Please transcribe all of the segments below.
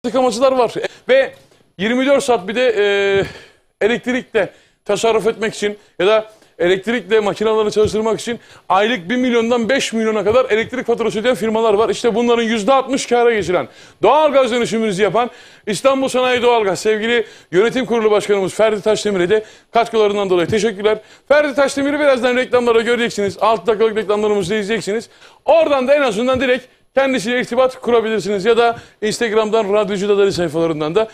yıkamacılar var. Ve 24 saat bir de elektrikle tasarruf etmek için ya da elektrikle makineleri çalıştırmak için aylık 1 milyondan 5 milyona kadar elektrik faturası ödeyen firmalar var. İşte bunların %60 kâra geçiren, doğalgaz dönüşümünüzü yapan İstanbul Sanayi Doğalgaz sevgili yönetim kurulu başkanımız Ferdi Taşdemir'e de katkılarından dolayı teşekkürler. Ferdi Taşdemir'i birazdan reklamlarda göreceksiniz. 6 dakikalık reklamlarımızı izleyeceksiniz. Oradan da en azından direkt kendisiyle irtibat kurabilirsiniz ya da Instagram'dan, Radyocu Dadari sayfalarından da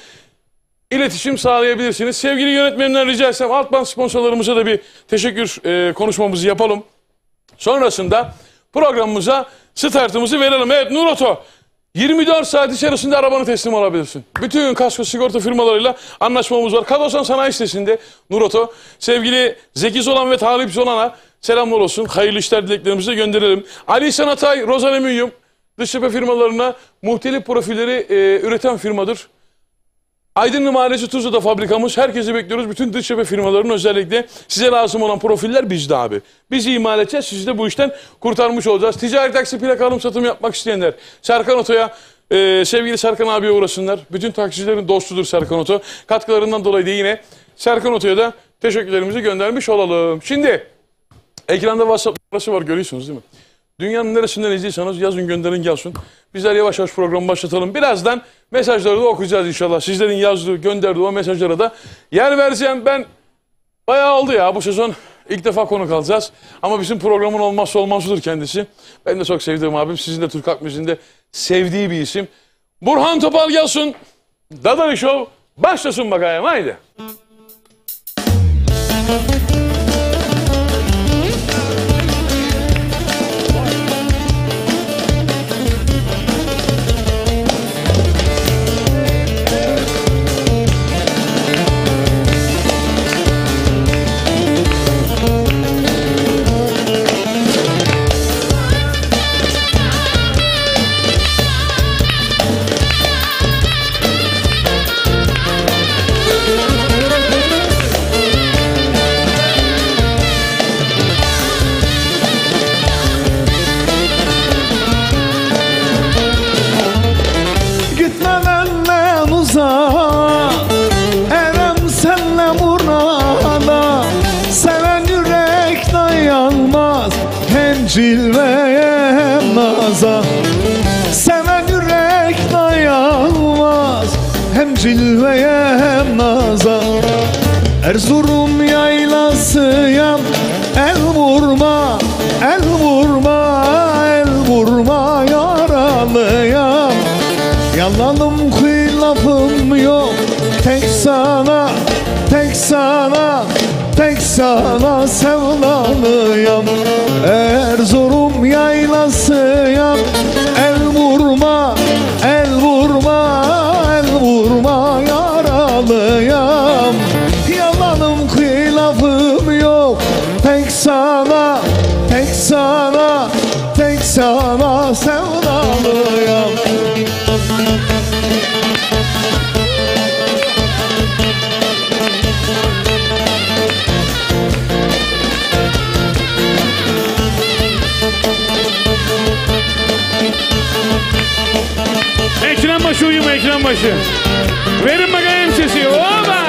İletişim sağlayabilirsiniz. Sevgili yönetmenimden rica etsem Altban sponsorlarımıza da bir teşekkür konuşmamızı yapalım. Sonrasında programımıza startımızı verelim. Evet Nur Oto, 24 saat içerisinde arabanı teslim alabilirsin. Bütün kasko sigorta firmalarıyla anlaşmamız var. Kadosan Sanayi Sitesi'nde Nur Oto. Sevgili Zeki Zolan ve Talip Zolan'a selamlar olsun. Hayırlı işler dileklerimizi de gönderelim. Ali İhsan Atay, Roz Alüminyum dış cephe firmalarına muhtelif profilleri üreten firmadır. Aydınlı Mahallesi Tuzla'da fabrikamız. Herkesi bekliyoruz. Bütün dış cephe firmalarının özellikle size lazım olan profiller bizde abi. Biz imal edeceğiz. Sizi de bu işten kurtarmış olacağız. Ticari taksi plaka alım satım yapmak isteyenler Serkan Oto'ya sevgili Serkan abiye uğrasınlar. Bütün taksicilerin dostudur Serkan Oto. Katkılarından dolayı da yine Serkan Oto'ya da teşekkürlerimizi göndermiş olalım. Şimdi ekranda WhatsApp numarası var, görüyorsunuz değil mi? Dünyanın neresinden izliyorsanız yazın, gönderin gelsin. Bizler yavaş yavaş programı başlatalım. Birazdan mesajları da okuyacağız inşallah. Sizlerin yazdığı, gönderdiği o mesajlara da yer vereceğim. Ben bayağı oldu ya, bu sezon ilk defa konuk alacağız. Ama bizim programın olmazsa olmazıdır kendisi. Ben de çok sevdiğim abim. Sizin de Türk Halk Müziği'nin de sevdiği bir isim. Burhan Topal gelsin. Dadari Show başlasın bakayım, haydi. Cilveye hem naza, seven yürek dayanmaz. Hem cilveye hem naza. Erzurum yaylasıyam, el vurma, el vurma, el vurma, yaralıyam. Yalanım hilafım yok, tek sana, tek sana, tek sana sevdalıyam. Erzurum yaylasıyam, el vurma, el vurma, el vurma, yaralıyam. Yalanım hilafım yok, tek sana, tek sana, tek sana sevdalıyam. Ekran başı uyuma, ekran başı. Verin bakayım sesi. Oba!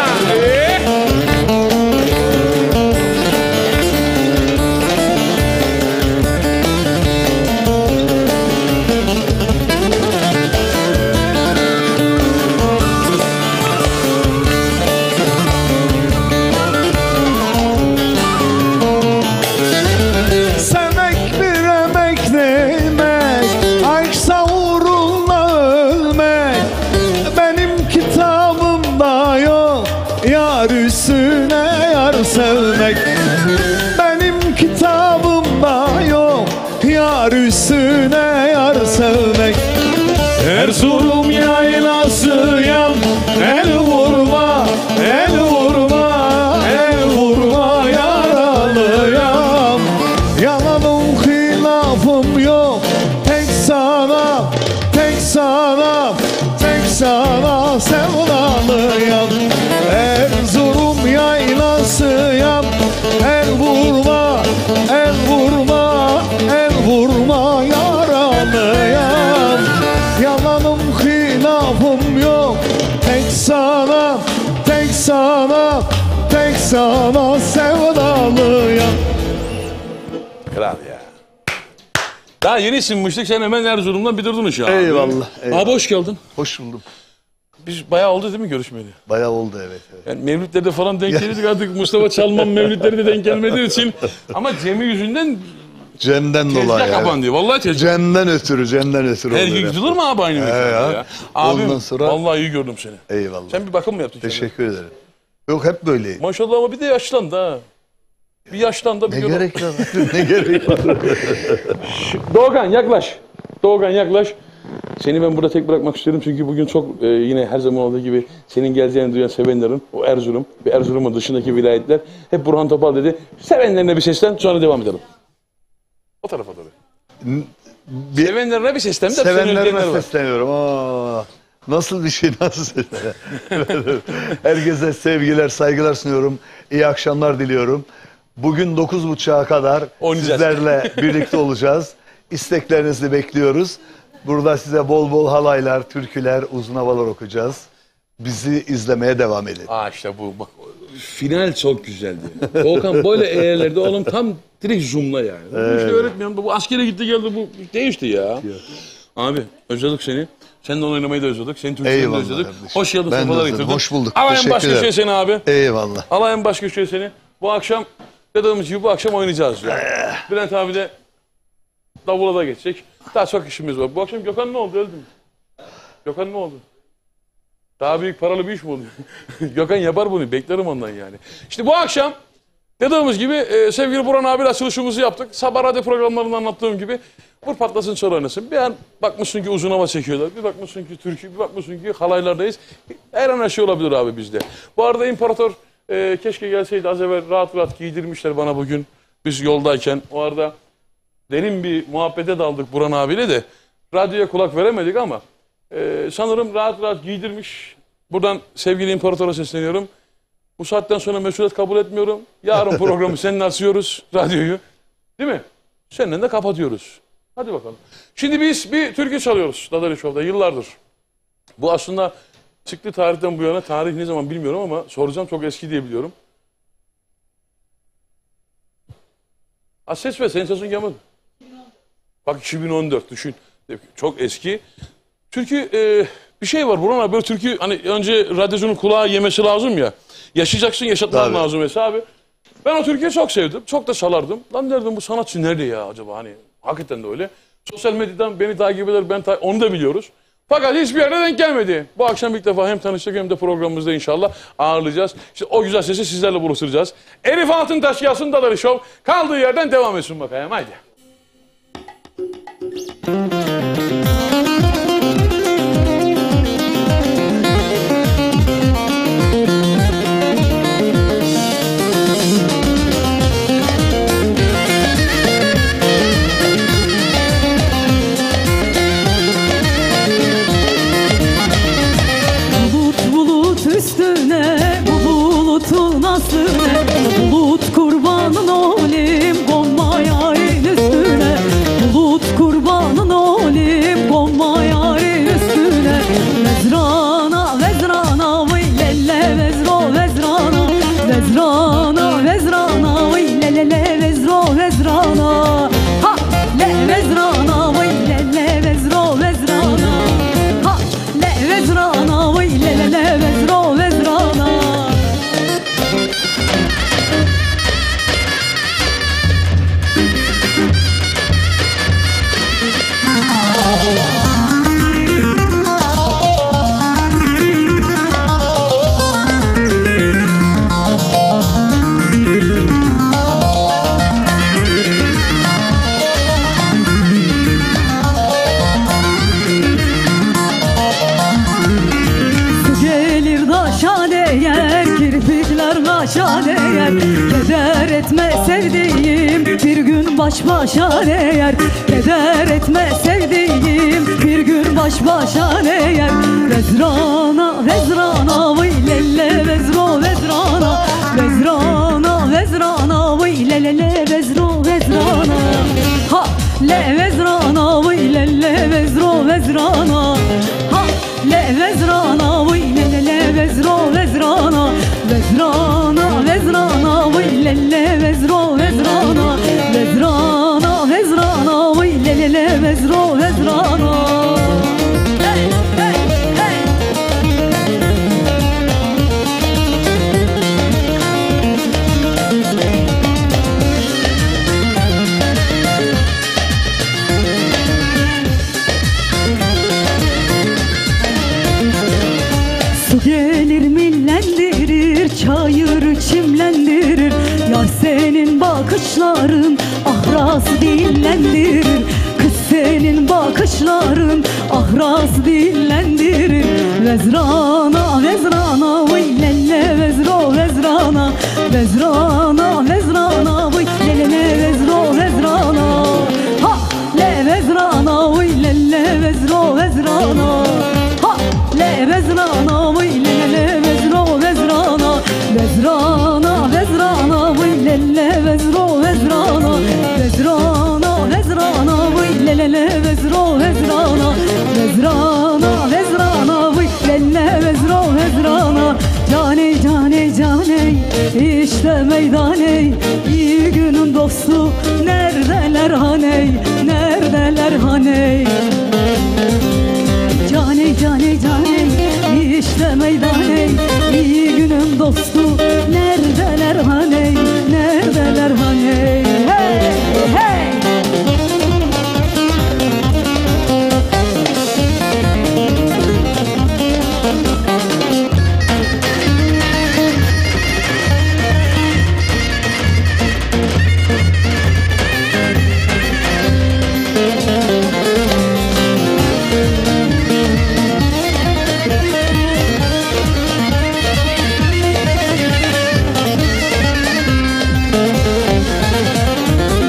Sevmek benim kitabımda yok, yar üstüne yar sevmek. Erzurum yaylasıyam, el vurma, el vurma, el vurma, yaralıyam. Yalanım hilafım yok, tek sana, tek sana, tek sana sevdalıyam. Erzurum yaylasıyam, el vurma, el vurma, el vurma, yaralıyam. Yalanım hilafım yok. sana, tek sana sevdalıyım. Kral ya. Daha yeni sinmiştik, sen hemen Erzurum'dan bitirdin şu an. Eyvallah, eyvallah. Abi hoş geldin. Hoş buldum. Biz bayağı oldu değil mi görüşmeyeli? Bayağı oldu, evet. Yani mevlütlerde falan denk gelirdik, artık Mustafa Çalman mevlütleri de denk gelmediği için. Ama Cem'i yüzünden Cem'den tezgah dolayı. kapandı. Vallahi tezgah. Cem'den ötürü Her oluyor. gün gidilir mi abi aynı mekanda ya? Abim, Ondan sonra- vallahi iyi gördüm seni. Eyvallah. Sen bir bakım mı yaptın? kendine? Teşekkür ederim. Yok, hep böyleyim. Maşallah ama bir de yaşlandı ha. Bir yaşlandı. Bir Ne gör- gerek var? Ne gerek var? Doğukan yaklaş. Doğukan yaklaş. Seni ben burada tek bırakmak istiyorum çünkü bugün çok yine her zaman olduğu gibi senin geleceğini duyan sevenlerin, o Erzurum ve Erzurum'un dışındaki vilayetler hep Burhan Topal dedi. Sevenlerine bir seslen, sonra devam edelim. O tarafa doğru. Sevenlerine bir seslen de Sevenlerime sesleniyorum. Nasıl bir şey, nasıl? Herkese sevgiler, saygılar sunuyorum. İyi akşamlar diliyorum. Bugün 9.30'a kadar Oynayacağız. sizlerle birlikte olacağız. İsteklerinizi bekliyoruz. Burada size bol bol halaylar, türküler, uzun havalar okuyacağız. Bizi izlemeye devam edin. İşte bu bak, final çok güzeldi. Doğukan böyle eğerlerde oğlum tam direkt zoomla yani. Bu işte öğretmiyorum. Bu askere gitti geldi, bu değişti ya. Abi özledik seni. Seninle oynamayı da özledik. Senin türkülerini de Eyvallah özledik. kardeşim. Hoş geldin, Ben de sefalar özledim. getirdin. Hoş bulduk. Alayım Teşekkür başka ederim. şey seni abi. Eyvallah. Alayım başka şey seni. Bu akşam dediğimiz gibi bu akşam oynayacağız ya. Bülent abi de davula da geçecek. Daha çok işimiz var. Bu akşam Gökhan ne oldu, öldü mü? Gökhan ne oldu? Daha büyük paralı bir iş mi oldu? Gökhan yapar bunu. Beklerim ondan yani. İşte bu akşam dediğimiz gibi sevgili Burhan abiyle açılışımızı yaptık. Sabah radyo programlarında anlattığım gibi vur patlasın çal oynasın. Bir an bakmışsın ki uzun hava çekiyorlar. Bir bakmışsın ki türkü, bir bakmışsın ki halaylardayız. Her an her şey olabilir abi bizde. Bu arada İmparator keşke gelseydi, az evvel rahat rahat giydirmişler bana bugün. Biz yoldayken. O arada derin bir muhabbete daldık Burhan abiyle de. Radyoya kulak veremedik ama sanırım rahat rahat giydirmiş. Buradan sevgili İmparator'a sesleniyorum. Bu saatten sonra mesuliyet kabul etmiyorum. Yarın programı seninle açıyoruz, radyoyu. Değil mi? Seninle de kapatıyoruz. Hadi bakalım. Şimdi biz bir türkü çalıyoruz Dadali Show'da yıllardır. Bu aslında çıktı tarihten bu yana, tarih ne zaman bilmiyorum ama soracağım, çok eski diye biliyorum. Ses ver, senin sesin gelmedi. Bak 2014 düşün. Çok eski. Türkü bir şey var Burhan abi, böyle türkü hani önce radyocunun kulağı yemesi lazım ya. Yaşayacaksın, yaşatman Tabii. lazım mesela abi. Ben o türküyü çok sevdim. Çok da çalardım. Lan derdim, bu sanatçı nerede ya acaba, hani hakikaten de öyle. Sosyal medyadan beni takip eder, onu da biliyoruz. Fakat hiçbir yerde denk gelmedi. Bu akşam ilk defa hem tanıştık hem de programımızda inşallah ağırlayacağız. İşte o güzel sesi sizlerle buluşturacağız. Elif Altıntaş yazsın, Dadali Show kaldığı yerden devam etsin bakayım, haydi. Üstüne bu bulutun aslı ne? Bulut kurbanın olayım, konma yarın üstüne. Bulut kurbanın olayım, konma yarın üstüne. Vezrana vezrana vay lelle vezro vezrana. Vezrana vezrana vay lelle vezro vezrana. Ha le vezrana vay lelle vezro vezrana. Ha le vezrana vay lelle vezro vezrana. Kaşa değer, keder etme sevdiğim, bir gün baş başa değer. Keder etme sevdiğim, bir gün baş başa değer. Vezrana vezrana vay lelle vezro vezrana. Vezrana vezrana vay lelle vezro vezrana. Ha le vezrana vay lelle vezro vezrana. Ha le vezrana vay lelle vezro vezrana. gelir millendirir, çayır çimlendirir. Yar senin bakışların ahraz dillendirir. Kız senin bakışların ahraz dillendirir. Vezrana vezrana vay lelle vezro vezrana. Vezrana vezrana vay lelle vezro vezrana. Ha le vezrana vay lelle vezro vezrana. Ha le vezrana vay lelle vezro vezrana. Vezrana vezrana vay lelle vezro vezrana. Vezrana vezrana vay lelle vezro vezrana. Vezrana vezrana vay lelle vezro vezrana. Cane cane cane işte meydaney, iyi günün dostu neredeler haney, neredeler haney. Cane cane cane işte meydaney, iyi günün dostu neredeler haney, neredeler haney. Hey hey.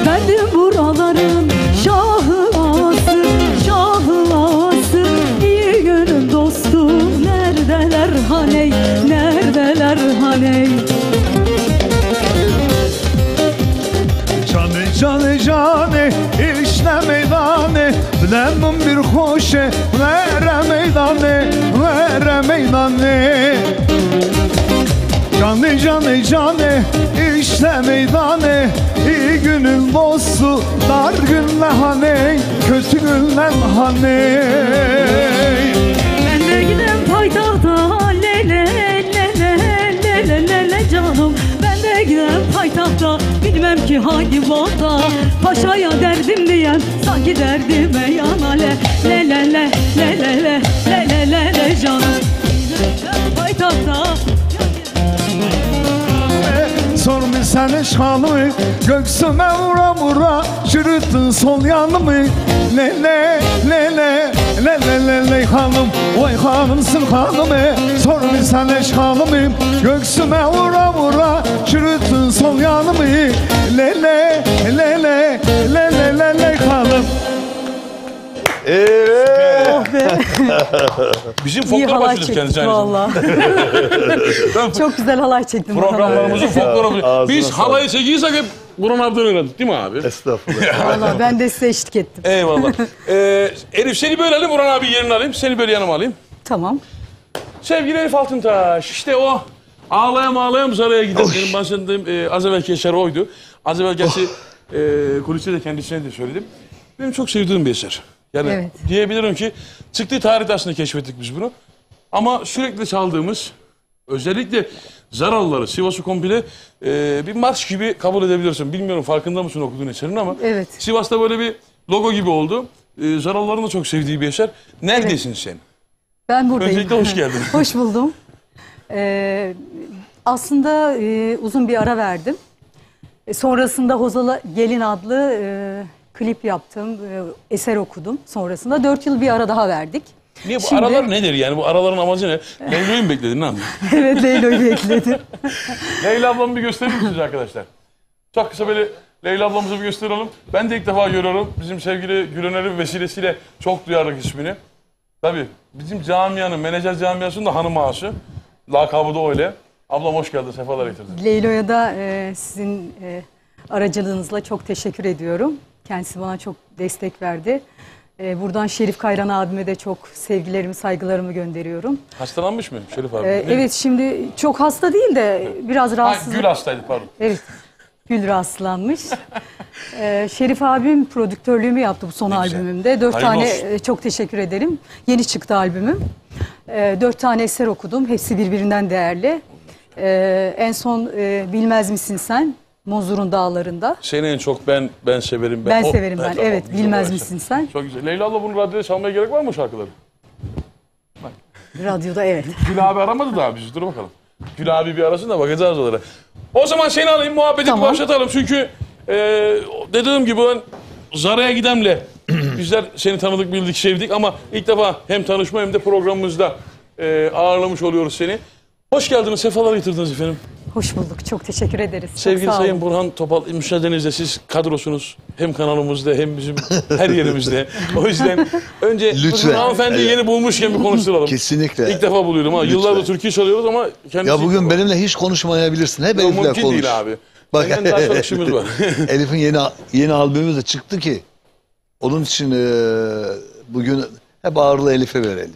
Bendim buraların şahı ağası, şahı ağası. İyi günün dostu neredeler haney, neredeler haney. Cane cane cane işte meydane, bilemem bir hoşe vere meydane, vere meydane. Cane cane cane işte meydane, iyi günün dostu dar günle haney, kötü günle haney. Ben de gidem paytahta le le le le le le le le canım. Ben de gidem paytahta bilmem ki hangi volta. Paşaya derdim diyen sanki derdime yana le le le le le le le le le le le canım. Gidem paytahta. Sor bir sen eşkalımı, göksüme vura vura çürüttün sol yanımı. Le le le le le le le le hanım, vay hanımsın hanımı. Sor bir sen eşkalımı, göksüme vura vura çürüttün sol yanımı. Le le le le le le le le hanım. Evet. Oh be. Bizim İyi folklor halay başlıyoruz çektik kendisi aynı zamanda. valla. Çok güzel halay çektim. Programlarımızın folklor Ağzına Biz sağlık. halayı çekiyorsak hep Burhan abiden öğrendik değil mi abi? Estağfurullah. Valla ben de size eşlik ettim. Eyvallah. Elif seni böyle alayım, Burhan abi yerini alayım. Seni böyle yanıma alayım. Tamam. Sevgili Elif Altıntaş, işte o ağlayam zaraya giden benim bahsettiğim az evvelki eser oydu. Az evvel gerçi kuliste de kendisine de söyledim. Benim çok sevdiğim bir eser. Yani Evet. diyebilirim ki çıktığı tarihte aslında keşfettik biz bunu. Ama sürekli çaldığımız, özellikle Zaralıları, Sivas'ı komple bir marş gibi kabul edebilirsin. Bilmiyorum farkında mısın okuduğun eserin ama Evet. Sivas'ta böyle bir logo gibi oldu. Zaralıların da çok sevdiği bir eser. Neredesin sen? Ben buradayım. Öncelikle hoş geldin. Hoş buldum. Aslında uzun bir ara verdim. Sonrasında Hozala Gelin adlı klip yaptım. Eser okudum sonrasında. 4 yıl bir ara daha verdik. Niye bu Şimdi- aralar nedir yani? Bu araların amacı ne? Leyla'yı mı bekledin ne anladın? Evet, Leylo'yu bekledim. Leyla ablamı bir gösterir misiniz arkadaşlar? Çok kısa böyle Leyla ablamızı bir gösterelim. Ben de ilk defa görüyorum. Bizim sevgili Gülener'in vesilesiyle çok duyarlık ismini. Tabii bizim camianın, menajer camiasının da hanım ağası. Lakabı da öyle. Ablam hoş geldin, sefalar getirdin. Leylo'ya da sizin aracılığınızla çok teşekkür ediyorum. Kendisi bana çok destek verdi. Buradan Şerif Kayran abime de çok sevgilerimi, saygılarımı gönderiyorum. Hastalanmış mı Şerif abi? Değil mi? Evet, şimdi çok hasta değil de biraz Ha, rahatsız. Gül hastaydı pardon. Evet, Gül rahatsızlanmış. Şerif abim prodüktörlüğümü yaptı bu son Ne güzel. albümümde. 4 Hayırlı tane olsun. çok teşekkür ederim. Yeni çıktı albümüm. 4 tane eser okudum. Hepsi birbirinden değerli. En son Bilmez Misin Sen? Mozur'un Dağlarında. Seni en çok ben severim. Ben O- severim ben. tamam, Evet, güzel Bilmez o Misin Sen? Çok güzel. Leyla abla bunu radyoda çalmaya gerek var mı şarkıları? Bak. Radyoda evet. Gül abi aramadı daha bizi. Dur bakalım. Gül abi bir arasın da bakacağız onlara. O zaman seni alayım, muhabbeti Tamam. başlatalım. Çünkü dediğim gibi ben Zara'ya gidemle bizler seni tanıdık, bildik, sevdik ama ilk defa hem tanışma hem de programımızda ağırlamış oluyoruz seni. Hoş geldiniz, sefalar getirdiniz efendim. Hoş bulduk. Çok teşekkür ederiz. Çok Sevgili sağ Sayın olun. Burhan Topal, müsaadenizle siz kadrosunuz. Hem kanalımızda hem bizim her yerimizde. O yüzden önce Lütfen. hanımefendiyi yeni bulmuşken bir konuşturalım. Kesinlikle. İlk defa buluyorum ha. Lütfen. Yıllardır türkü çalıyoruz ama kendisi... Ya bugün benimle hiç konuşmayabilirsin. Hep Yok, Elif'le mümkün konuş. değil abi. Bak, Benden daha çok işimiz var. Elif'in yeni albümü de çıktı ki. Onun için bugün hep ağırlığı Elif'e verelim.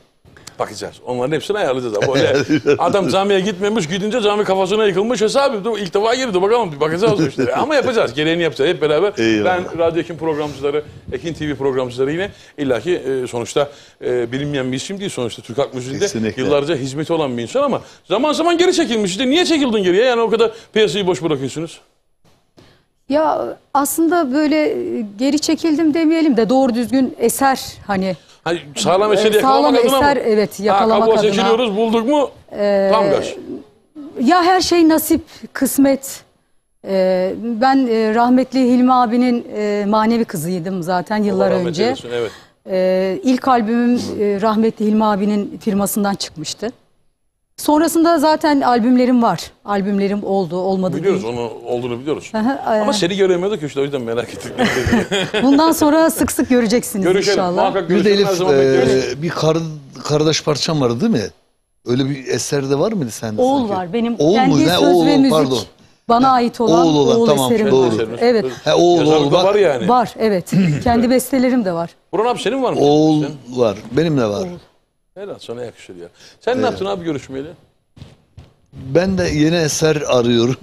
Bakacağız. Onların hepsini ayarlayacağız. Ama öyle adam camiye gitmemiş, gidince cami kafasına yıkılmış hesabı. Dur, İlk defa girdi bakalım, bir bakacağız işte. Ama yapacağız, gereğini yapacağız hep beraber. Eyvallah. Ben Radyo Ekin programcıları, Ekin TV programcıları yine illaki sonuçta bilinmeyen bir isim değil sonuçta Türk halk müziğinde Kesinlikle. yıllarca hizmeti olan bir insan ama zaman zaman geri çekilmiş. İşte niye çekildin geriye? Yani o kadar piyasayı boş bırakıyorsunuz. Ya aslında böyle geri çekildim demeyelim de doğru düzgün eser hani. Hani sağlam eseri Sağlam yakalamak adına eser, mı? evet, yakalamak kabuğa adına. seçiliyoruz, bulduk mu tam gaz. Ya her şey nasip, kısmet. Ben rahmetli Hilmi abinin manevi kızıydım zaten yıllar Allah rahmet önce. eylesin, evet. İlk albümüm rahmetli Hilmi abinin firmasından çıkmıştı. Sonrasında zaten albümlerim var. Albümlerim oldu, olmadı Biliyoruz, değil. onu olduğunu biliyoruz. Aha, Ama seni göremiyorduk işte, o yüzden merak ettik. bundan sonra sık sık göreceksiniz Görüşelim. inşallah. Muhakkak Bir de görüşelim. Her Elif zaman bekliyoruz. bir kardeş parçam vardı değil mi? Öyle bir eserde var mıydı sende? Oğul sanki? var. Benim Oğul kendi mu? Ne? söz Oğul, ve müzik pardon. bana ait olan Oğul olan, tamam, eserim doğru. var. Eserimiz. Evet. He, oğul Yazarlık da bak. var yani. Var evet. Kendi bestelerim de var. Burhan abi senin var mı? Oğul Sen? var. Benim de var. Helal sana yakışır ya. Sen ne yaptın abi görüşmeyeli? Ben de yeni eser arıyorum.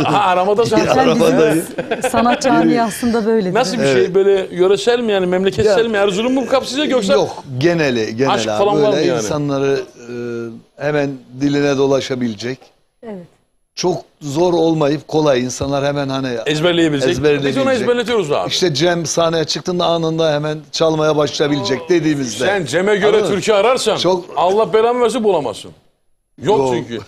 Aramada sen. Sen Arabadayım. bizim sanat camiasında böyledir. Nasıl bir şey, böyle yöresel mi yani, memleketsel mi, Erzurum mu kapsayacak yoksa? Yok, geneli Aşk abi. falan var mı Böyle yani? insanları hemen diline dolaşabilecek. Evet. Çok zor olmayıp kolay. İnsanlar hemen hani Ezberleyebilecek. Biz ezberleyebilecek. onu ezberletiyoruz abi. İşte Cem sahneye çıktığında anında hemen çalmaya başlayabilecek dediğimizde. Sen Cem'e göre Anladın mı? türkü ararsan Çok- Allah belamı versin bulamazsın. Yok Yok. çünkü.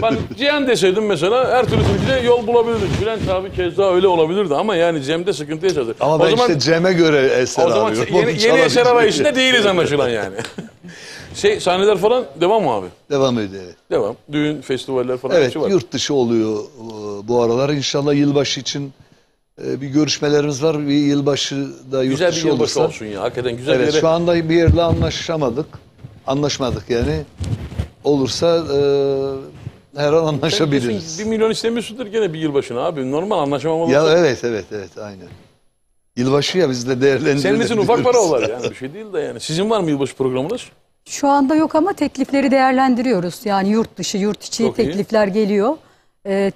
Ben Cihan deseydim mesela her türlü türküde yol bulabilirdik. Bülent abi keza öyle olabilirdi ama yani Cem'de sıkıntı yaşadı. Ama o ben zaman, işte Cem'e göre eser o zaman arıyorum. yeni Onu eser çalabilecek. arayışında değiliz anlaşılan yani. Sahneler falan devam mı abi? Devam ediyor. Devam. Düğün, festivaller falan Evet, hepsi var. yurt dışı oluyor bu aralar. İnşallah yılbaşı için bir görüşmelerimiz var. Bir yılbaşı da yurt Güzel bir dışı yılbaşı olursa. olsun ya. Hakikaten güzel Evet, bir yere. şu anda bir yerle anlaşmadık yani. Olursa her an anlaşabiliriz. 1 milyon istemiyorsundur gene bir yılbaşına abi. Normal anlaşamam Ya olursa. evet aynen. Yılbaşı ya biz de değerlendirelim. Senin için ufak para olar yani, bir şey değil de yani. Sizin var mı yılbaşı programınız? Şu anda yok ama teklifleri değerlendiriyoruz. Yani yurt dışı, yurt içi Çok iyi. teklifler geliyor.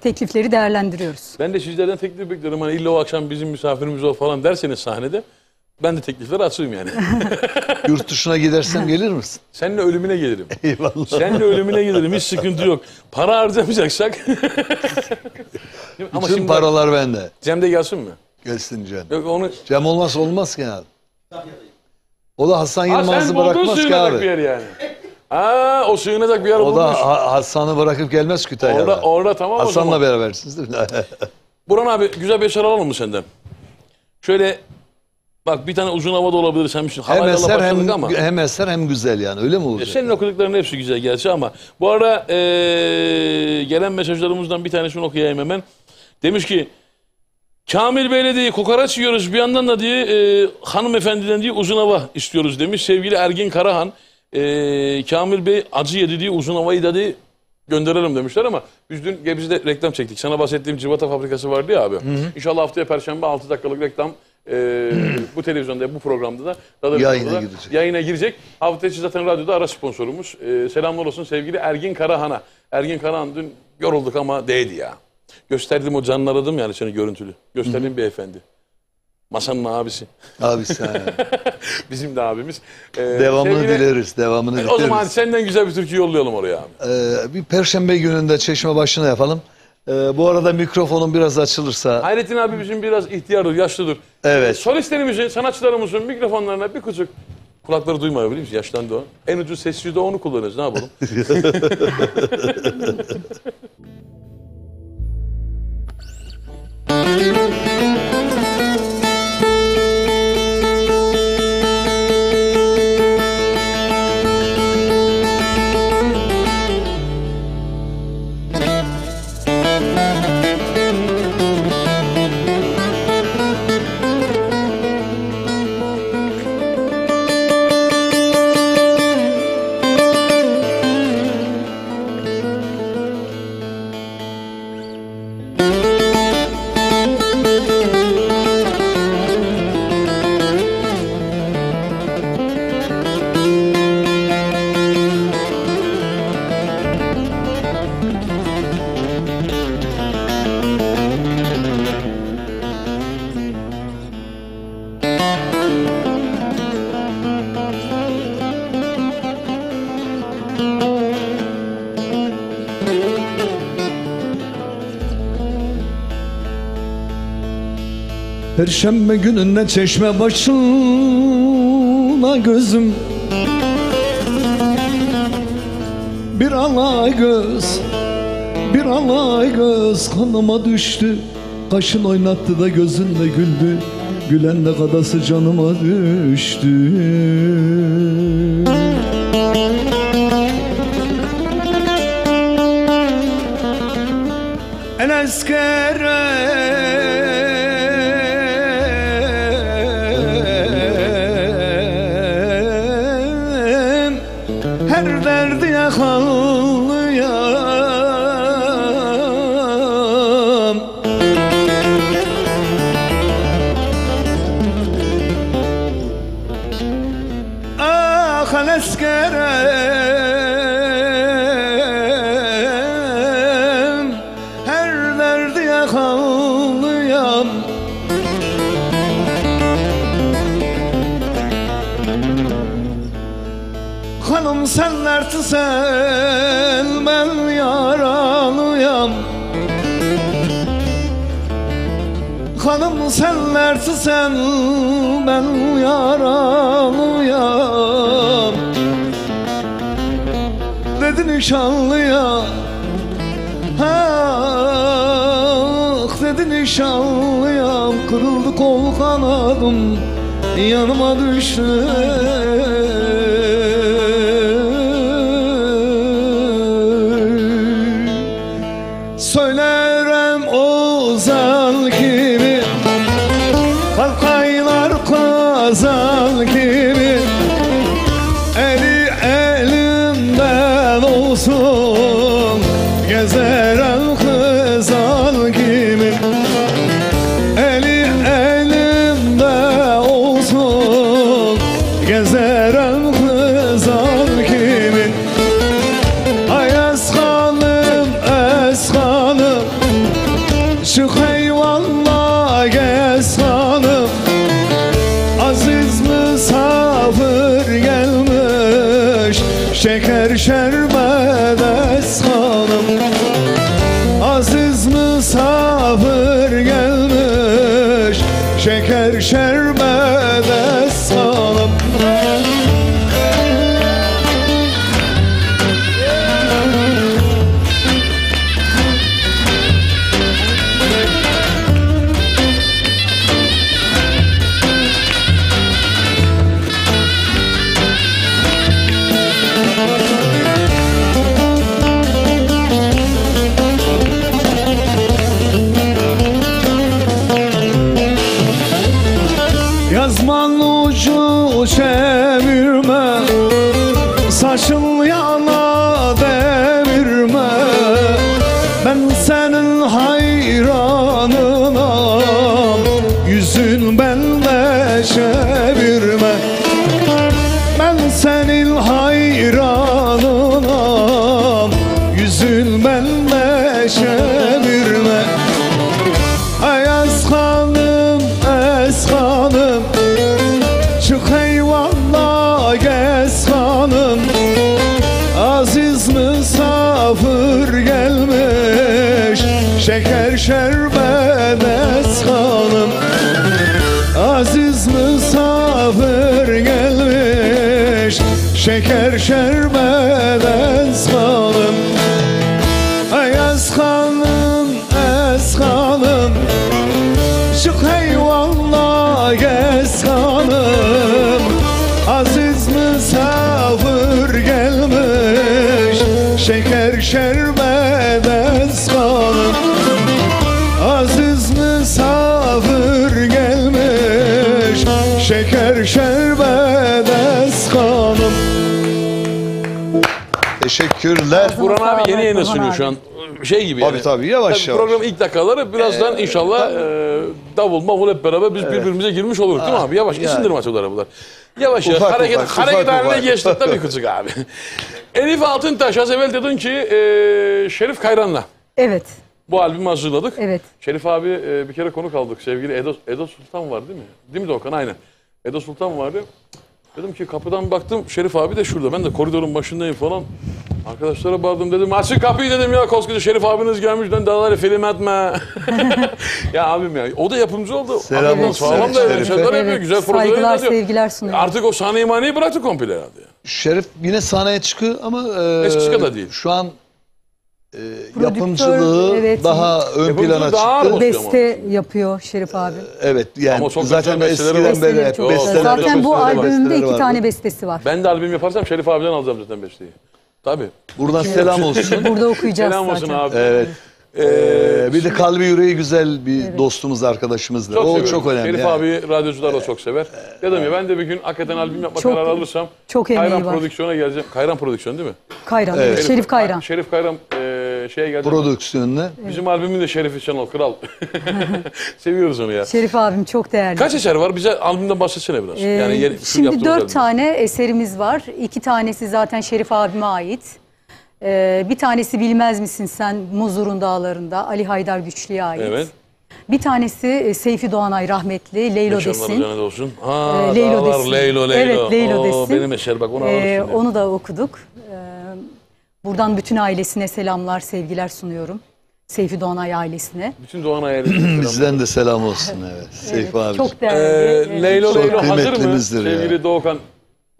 Teklifleri değerlendiriyoruz. Ben de sizlerden teklif bekliyorum. Hani illa o akşam bizim misafirimiz ol falan derseniz sahnede. Ben de teklifleri açayım yani. Yurt dışına gidersem gelir misin? Seninle ölümüne gelirim. Eyvallah. Seninle ölümüne gelirim. Hiç sıkıntı yok. Para harcamayacaksak. Ama Bütün şimdi paralar bende. Cem de gelsin mi? Gelsin Cem. Yok onu... Cem olmaz ki abi. O da Hasan Ha, Yılmaz'ı sen buldun bırakmaz ki sığınacak bir abi. yer yani. Ha, o sığınacak bir yer O bulmuş. da Hasan'ı bırakıp gelmez Kütahya'da. Orada tamam o Hasan'la zaman. berabersiniz değil mi? Burhan abi güzel bir eser alalım mı senden? Şöyle bak, bir tane uzun havada olabilir. Sen misin? hem Halayla eser başladık ama. hem eser hem güzel yani öyle mi olacak? Senin okudukların hepsi güzel gerçi ama bu ara gelen mesajlarımızdan bir tanesini okuyayım hemen. Demiş ki Kamil Bey'le diye kokoreç yiyoruz, bir yandan da diye hanımefendiden diye uzun hava istiyoruz demiş. Sevgili Ergin Karahan, Kamil Bey acı yedi diye uzun havayı da diye gönderelim demişler ama biz dün Gebze'de reklam çektik. Sana bahsettiğim civata fabrikası vardı ya abi. İnşallah haftaya Perşembe 6 dakikalık reklam bu televizyonda, bu programda da yayına girecek. Hafta içi zaten radyoda ara sponsorumuz. Selamlar olsun sevgili Ergin Karahan'a. Ergin Karahan dün yorulduk ama değdi ya. Gösterdim o canını aradım yani seni görüntülü. Gösterdim beyefendi. Masanın abisi. Abisi. Bizim de abimiz. Devamını dileriz. Devamını dileriz. O zaman senden güzel bir türkü yollayalım oraya abi. Bir Perşembe gününde Çeşme başına yapalım. Bu arada mikrofonum biraz açılırsa. Hayrettin abi bizim biraz ihtiyardır, yaşlıdır. Evet. Solistlerimizin, sanatçılarımızın mikrofonlarına bir küçük Kulakları duymuyor biliyor musun? Yaşlandı o. En ucuz sesçiyi de onu kullanıyoruz. Ne yapalım? Perşembe gününde çeşme başına gözüm bir alay göz kanıma düştü. Kaşın oynattı da gözünle güldü, gülen de kadası canıma düştü. El eskere her derdi yakalıyam. Ah eskerem her derdi yakalıyam. Hanım sen dertsen ben yaralıyam. Hanım sen dertsen ben yaralıyam. Dedi nişanlıya, ah dedi nişanlıyam. Kırıldı kol kanadım, yanıma düştü. Söylerem ozan gibi, kalkaylar kazan gibi. Eli elimden olsun, gezerem kızan gibi. Eli elimde olsun, gezerem kızan gibi. Ay eskanım, eskanım, şu hayvanla gez hanım. Aziz misafir gelmiş, şeker şerbet eskanım. Aziz misafir gelmiş, şeker şerbet eskanım. Yazman ucu çevirme, saçın yana devirme. Ben senin hayranınam, yüzün bende çevirme. Ben senin hayranınam, yüzün bende çevirme. Ay eskanım, eskanım, çık hayvanla gez hanım. Aziz misafir gelmiş, şeker şerbet eskanım. Aziz misafir gelmiş, şeker şerbet eskanım. Ey eskanım, eskanım, çık eyvallah eskanım. Aziz misafir gelmiş, şeker şerbet eskanım. Aziz misafir gelmiş, şeker şerbet eskanım. Teşekkürler. Burhan abi yeni yeni Burhan sunuyor abi. şu an. Şey gibi Tabii tabii, yavaş yavaş. Programın ilk dakikaları birazdan inşallah davul mavul hep beraber biz birbirimize girmiş oluruz değil mi abi? Yavaş isimdir maçlar bunlar. Yavaş yavaş Ufak hareket ufak, hareket ufak haline ufak. geçtik tabii küçük abi. Elif Altıntaş az evvel dedin ki Şerif Kayran'la Evet, bu albümü hazırladık. evet. Şerif abi bir kere konuk aldık. Sevgili Edo Sultan var değil mi? Değil mi Doğukan? Aynen. Edo Sultan vardı. Dedim ki kapıdan baktım Şerif abi de şurada. Ben de koridorun başındayım falan. Arkadaşlara bağırdım dedim. Açın kapıyı dedim ya koskoca Şerif abiniz gelmiş. Lan dağları film etme. Ya abim ya. O da yapımcı oldu. Selam Abim olsun sağlam da Şerif'e. şeyler yapıyor. Evet, Güzel projeler saygılar, yazıyor. sevgiler sunuyorum. Artık o sahne imaneyi bıraktı komple herhalde. Şerif yine sahneye çıkıyor ama Eskisi kadar değil. şu an yapımcılığı evet. daha ön Yapımcılığı plana daha çıktı. ağır. Beste yapıyor Şerif abi. Evet yani Ama çok zaten güzel besteleri var. eskiden beri hep Besteleri çok besteler. güzel. Zaten bu besteleri var. albümde Besteleri 2 vardı. tane bestesi var. Ben de albüm yaparsam Şerif abiden alacağım zaten besteyi. Tabii. Buradan selam olsun. Burada okuyacağız Selam olsun zaten. abi. Evet. Bir de kalbi yüreği güzel bir dostumuz, arkadaşımızdır. Çok O seviyorum. çok önemli. Şerif yani. abi radyocular da çok sever. Dedim ya ben de bir gün hakikaten albüm yapma Çok- kararı alırsam çok emeği Kayran var. Prodüksiyon'a geleceğim. Kayran Prodüksiyon değil mi? Kayran, evet. Şerif Kayran. Şerif Kayran şeye gelecek. Prodüksiyonla. Bizim albümün de Şerif'i Channel Kral. Seviyoruz onu ya. Şerif abim çok değerli. Kaç eser var? Bize albümden bahsetsene biraz. Şu Şimdi yaptığımız 4 albüm. tane eserimiz var. 2 tanesi zaten Şerif abime ait. Bir tanesi Bilmez Misin Sen Muzur'un Dağlarında Ali Haydar Güçlü'ye ait. Evet. Bir tanesi Seyfi Doğanay rahmetli Leylo Mekanları Desin. cennet olsun. Ha, Leylo dağlar, Desin. Leylo, Leylo. Evet, Leylo Oo, Desin. Benim eser bak onu alırsın. Onu da okuduk. Buradan bütün ailesine selamlar, sevgiler sunuyorum. Seyfi Doğanay ailesine. Bütün Doğan hayalini. Bizden de selam olsun. Evet. Seyfi abi. Çok değerli. Leylo Çok Leylo hazır mı? kıymetlimizdir ya. Sevgili Doğukan.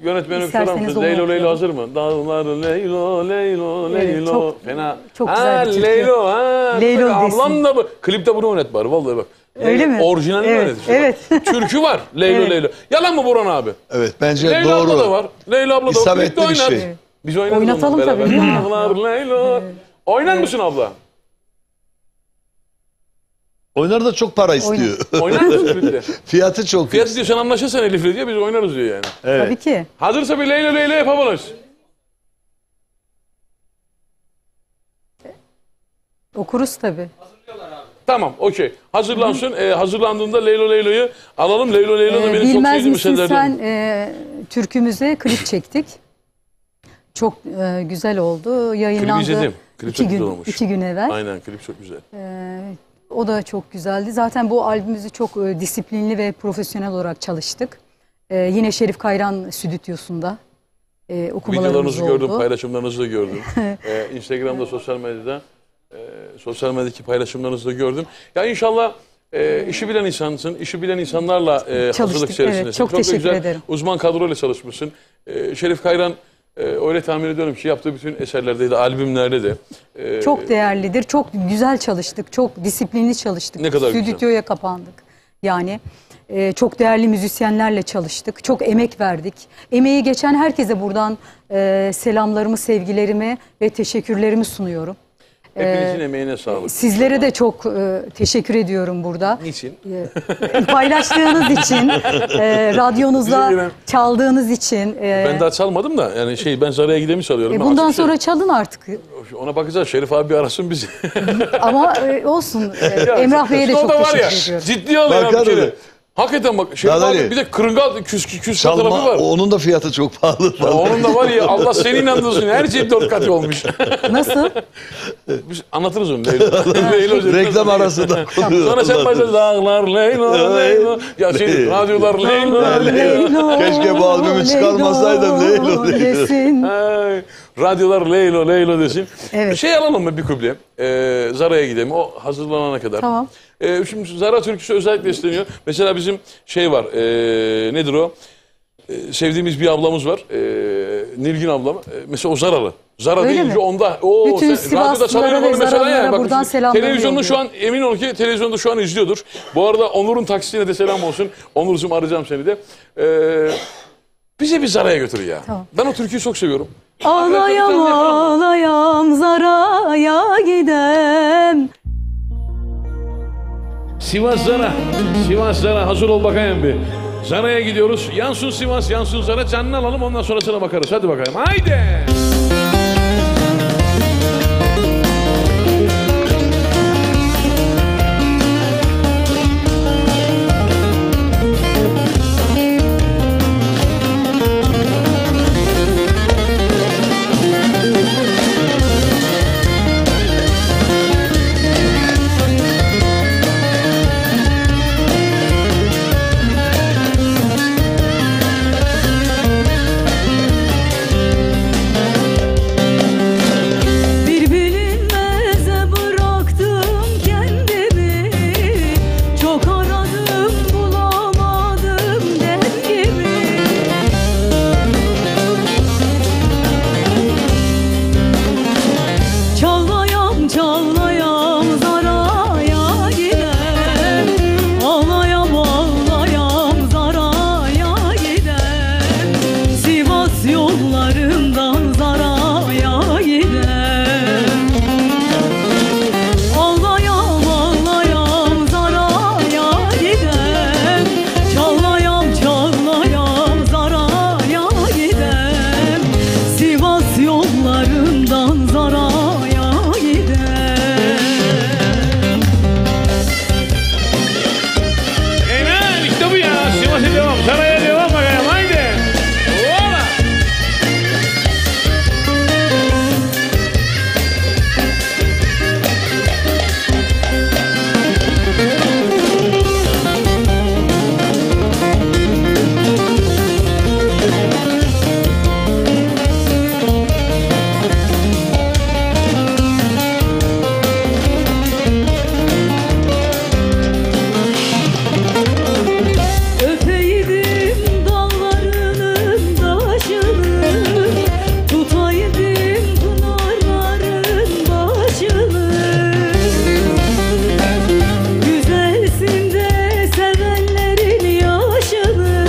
Yönetmenim sorar İsterseniz mısın? onu Leylo Leylo okuyalım. hazır mı? Dağlar Leylo Leylo Evet, Leylo. çok- Fena. çok güzel bir türkü. Leylo ha. Leylo Bak, desin. ablam da bu. Klipte bunu oynat bari vallahi bak. Öyle mi? Orijinalini Evet, oynat işte. evet. Bak. Türkü var. Leylo Evet. Leylo. Yalan mı Burhan abi? Evet bence Leylo doğru. abla da var. Leylo abla da var. İsabetli Klipte bir oynat. şey. Biz oynarız Oynatalım onunla tabii, beraber. değil mi? Dağlar Leylo. Oynar mısın abla? Oynar da çok para istiyor. Oynar mısın klipte? Fiyatı çok. Fiyatı diyor sen anlaşırsan Elif'le diyor biz oynarız diyor yani. Evet. Tabii ki. Hazırsa bir Leylo Leylo yapabiliriz. Okuruz tabii. Tamam, okey. Hazırlansın. Hazırlandığında Leylo Leylo'yu alalım. Leylo Leylo da benim çok Bilmez sevdiğim misin mesellerden. sen türkümüze klip çektik. Çok güzel oldu. Yayınlandı. Klibi izledim. Klip çok güzel olmuş. 2 gün evvel. Aynen, klip çok güzel. O da çok güzeldi. Zaten bu albümümüzü çok disiplinli ve profesyonel olarak çalıştık. Yine Şerif Kayran stüdyosunda okumalarımız Videolarınızı oldu. gördüm, paylaşımlarınızı da gördüm. Instagram'da, sosyal medyada, sosyal medyadaki paylaşımlarınızı da gördüm. Ya inşallah işi bilen insansın, işi bilen insanlarla hazırlık içerisindesin. evet, çok da teşekkür güzel, ederim. uzman kadroyla çalışmışsın. Şerif Kayran öyle tahmin ediyorum ki yaptığı bütün eserlerde de, albümlerde de. Çok değerlidir. Çok güzel çalıştık. Çok disiplinli çalıştık. Ne kadar güzel. Stüdyoya kapandık. Yani çok değerli müzisyenlerle çalıştık. Çok emek verdik. Emeği geçen herkese buradan selamlarımı, sevgilerimi ve teşekkürlerimi sunuyorum. Hepinizin emeğine sağlık. Sizlere de çok teşekkür ediyorum burada. Niçin? Paylaştığınız için, radyonuzda Teşekkür ederim. çaldığınız için. Ben daha çalmadım da yani ben Zara'ya gidemi çalıyorum. Ben Bundan açık şey- sonra çalın artık. Ona bakacağız. Şerif abi bir arasın bizi. Ama olsun. Emrah Bey'e de O çok da var ya, teşekkür ediyorum. ciddi alıyor ya bir Bakarım. kere. Hakikaten bak Şerif Daha abi ne? bir de kırıngal küs tarafı Çalma, var. onun da fiyatı çok pahalı. Ya onun da var ya Allah seni inandırsın her şey 4 kat olmuş. Nasıl? Biz anlatırız onu Leylo. Leylo Reklam arasında Sonra sen başla dağlar Leylo Leylo. Ya radyolar Leylo Leylo. Keşke bu albümü çıkarmasaydım. Leylo, Leylo. desin. Ay, radyolar Leylo Leylo desin. Evet. Şey alalım mı bir kuple? Zara'ya gidelim o hazırlanana kadar. Tamam. Şimdi Zara türküsü özellikle isteniyor. Mesela bizim şey var nedir o? sevdiğimiz bir ablamız var. Nilgün ablam. Mesela o Zaralı. Zara Öyle deyince mi? onda Bütün radyoda çalıyor Sivaslılara ve bunu mesela Zaralılara ya. Bak, buradan selamlarımı televizyonda şu yolluyorum. an emin ol ki televizyonda şu an izliyordur. Bu arada Onur'un taksisine de selam olsun. Onur'cum arayacağım seni de. Bize bir Zara'ya götür ya. Tamam. Ben o türküyü çok seviyorum. Ağlayam ağlayam Zara'ya gidem. Sivas Zara. Sivas Zara. Hazır ol bakayım bir. Zara'ya gidiyoruz. Yansın Sivas, yansın Zara. Canını alalım ondan sonrasına bakarız. Hadi bakayım. Haydi. Bir bilinmeze bıraktım kendimi. Çok aradım bulamadım dengimi. Çalayam çalayam Zara'ya gidem. Ağlayam ağlayam Zara'ya gidem. Sivas yollarından Zara'ya gidem. Ağlayam ağlayam Zara'ya gidem. Çalayam çalayam Zara'ya gidem. Sivas yollarından Zara'ya gidem. Eymen işte bu ya. Sivas'a devam. Zara'ya devam bakayım. Haydi. Ola. Öpeydim dallarının taşını, tutaydım pınarların başını. Güzelsin de sevenlerin yaşını,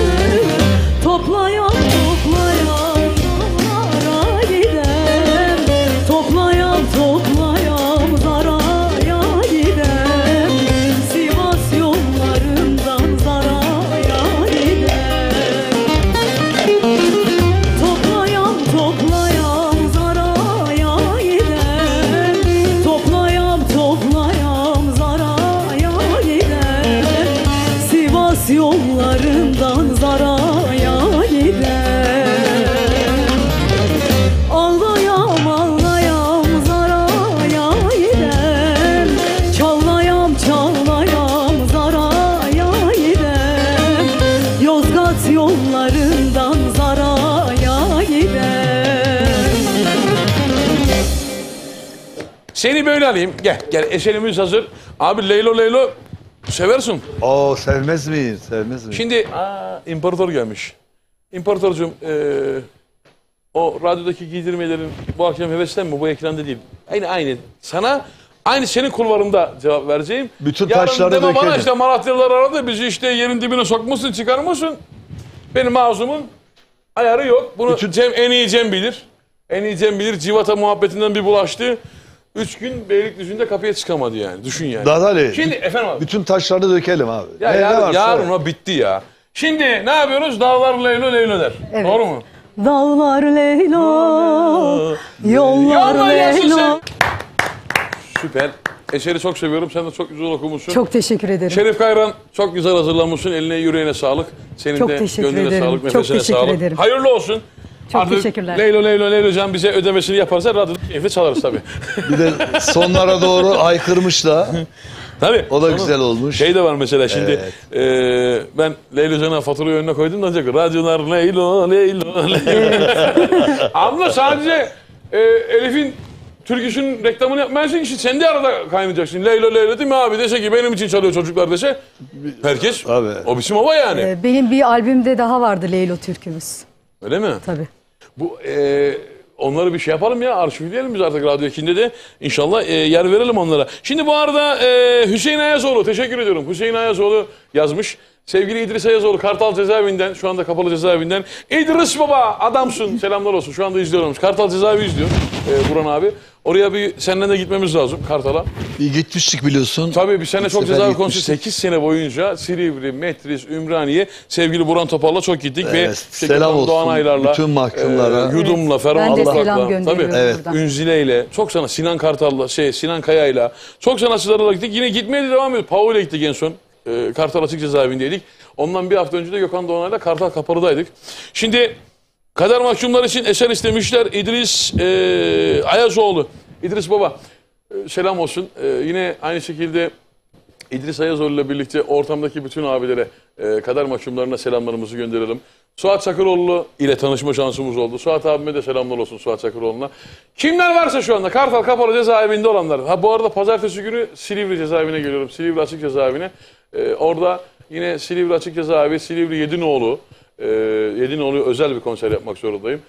toplayam toplayam dağlara gidem. Toplayam toplayam Zara'ya gidem. Sivas yollarından Zara'ya gidem. Toplayam toplayam Zara'ya gidem. Toplayam toplayam Zara'ya gidem. Sivas yollarından Zara'ya gidem. Ağlayam ağlayam Zara'ya gidem. Çalayam çalayam Zara'ya gidem. Yozgat yollarından Zara'ya gidem. Seni böyle alayım. Gel gel. Eserimiz hazır. Abi Leylo Leylo seversin. Oo sevmez miyim? Sevmez miyim? Şimdi imparator gelmiş. İmparatorcuğum o radyodaki giydirmelerin bu akşam heveslenme, bu ekranda değil. Aynı. Sana aynı senin kulvarında cevap vereceğim. Bütün Yarın taşları deme bana dökelim. işte Malatyalılar aradı bizi işte yerin dibine sokmuşsun çıkarmışsın. Benim ağzımın ayarı yok. Bunu en iyi Cem bilir. En iyi Cem bilir. Civata muhabbetinden bir bulaştı. 3 gün Beylikdüzü'nde kapıya çıkamadı yani. Düşün yani. Dadali. Şimdi efendim abi. Bütün taşları dökelim abi. Ya Ne yarın, varsa. yarın o bitti ya. Şimdi ne yapıyoruz? Dağlar Leylo Leylo der. Evet. Doğru mu? Dağlar Leylo, yollar Yollar yansın Leylo. sen. Süper. Eseri çok seviyorum. Sen de çok güzel okumuşsun. Çok teşekkür ederim. Şerif Kayran çok güzel hazırlanmışsın. Eline yüreğine sağlık. Senin Çok de teşekkür gönlüne ederim. sağlık, Çok nefesine teşekkür sağlık. ederim. Hayırlı olsun. Çok teşekkürler. Leylo Leylo Leylocan bize ödemesini yaparsa radyoda keyifli çalarız tabii. Bir de sonlara doğru aykırmış da. Tabii. O da Sonra güzel olmuş. Şey de var mesela şimdi ben Leylocan'a faturayı önüne koydum da ancak radyolar Leylo Leylo Leylo. Abla sadece Elif'in türküsünün reklamını yapmayacaksın ki sen de arada kaynayacaksın. Leyla Leyla değil mi abi dese ki benim için çalıyor çocuklar dese herkes Abi. o bizim hava yani. Benim bir albümde daha vardı Leylo türkümüz. Öyle mi? Tabii. Bu onları bir şey yapalım ya arşivleyelim biz artık Radyo 2'de de inşallah yer verelim onlara. Şimdi bu arada Hüseyin Ayazoğlu teşekkür ediyorum. Hüseyin Ayazoğlu yazmış. Sevgili İdris Ayazoğlu Kartal Cezaevinden şu anda kapalı cezaevinden. İdris baba adamsın selamlar olsun şu anda izliyormuş. Kartal Cezaevi izliyor Burhan abi. Oraya bir seninle de gitmemiz lazım Kartal'a. Bir gitmiştik biliyorsun. Tabii bir sene Bir çok sefer cezaevi konusu gitmiştik. 8 sene boyunca Silivri, Metris, Ümraniye sevgili Burhan Topal'la çok gittik ve Evet, işte selam Gökhan olsun Doğan Aylar'la, bütün mahkumlara. Yudum'la, Ferman Ben de Allah'la, selam gönderiyorum Evet. buradan. Ünzile'yle, çok sana Sinan Kartal'la, Sinan Kaya'yla, çok sanatçılarla gittik. Yine gitmeye de devam ediyoruz. Paul'e gittik en son. Kartal Açık Cezaevindeydik. Ondan bir hafta önce de Gökhan Doğanay'la Kartal Kapalı'daydık. Şimdi kader mahkumlar için eser istemişler. İdris Ayazoğlu. İdris Baba selam olsun. Yine aynı şekilde İdris Ayazoğlu ile birlikte ortamdaki bütün abilere, kader mahkumlarına selamlarımızı gönderelim. Suat Çakıroğlu ile tanışma şansımız oldu. Suat abime de selamlar olsun Suat Çakıroğlu'na. Kimler varsa şu anda Kartal Kapalı Cezaevinde olanlar. Ha bu arada pazartesi günü Silivri Cezaevine geliyorum. Silivri Açık Cezaevine. Orada yine Silivri Açık Cezaevi, Silivri Yedinoğlu. Yedinoğlu'ya özel bir konser yapmak zorundayım.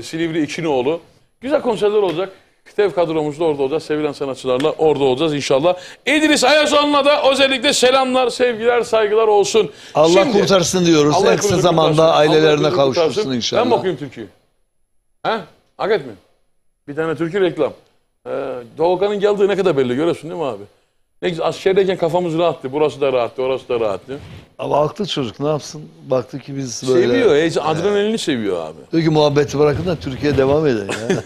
Silivri İkinoğlu. Güzel konserler olacak. Dev kadromuzda orada olacağız. Sevilen sanatçılarla orada olacağız inşallah. İdris Ayazoğlu'na da özellikle selamlar, sevgiler, saygılar olsun. Allah Şimdi- kurtarsın diyoruz. Allah En kısa kurtarsın. zamanda Allah ailelerine kurtarsın. kavuştursun inşallah. Ben mi okuyayım türküyü? He? Hak etmiyor. Bir tane türkü reklam. Doğukan'ın geldiği ne kadar belli görüyorsun değil mi abi? Ne güzel askerdeyken kafamız rahattı. Burası da rahattı, orası da rahattı. Ama haklı çocuk ne yapsın? Baktı ki biz böyle... Seviyor, adrenalini seviyor abi. Diyor ki muhabbeti bırakın da Türkiye devam edin ya.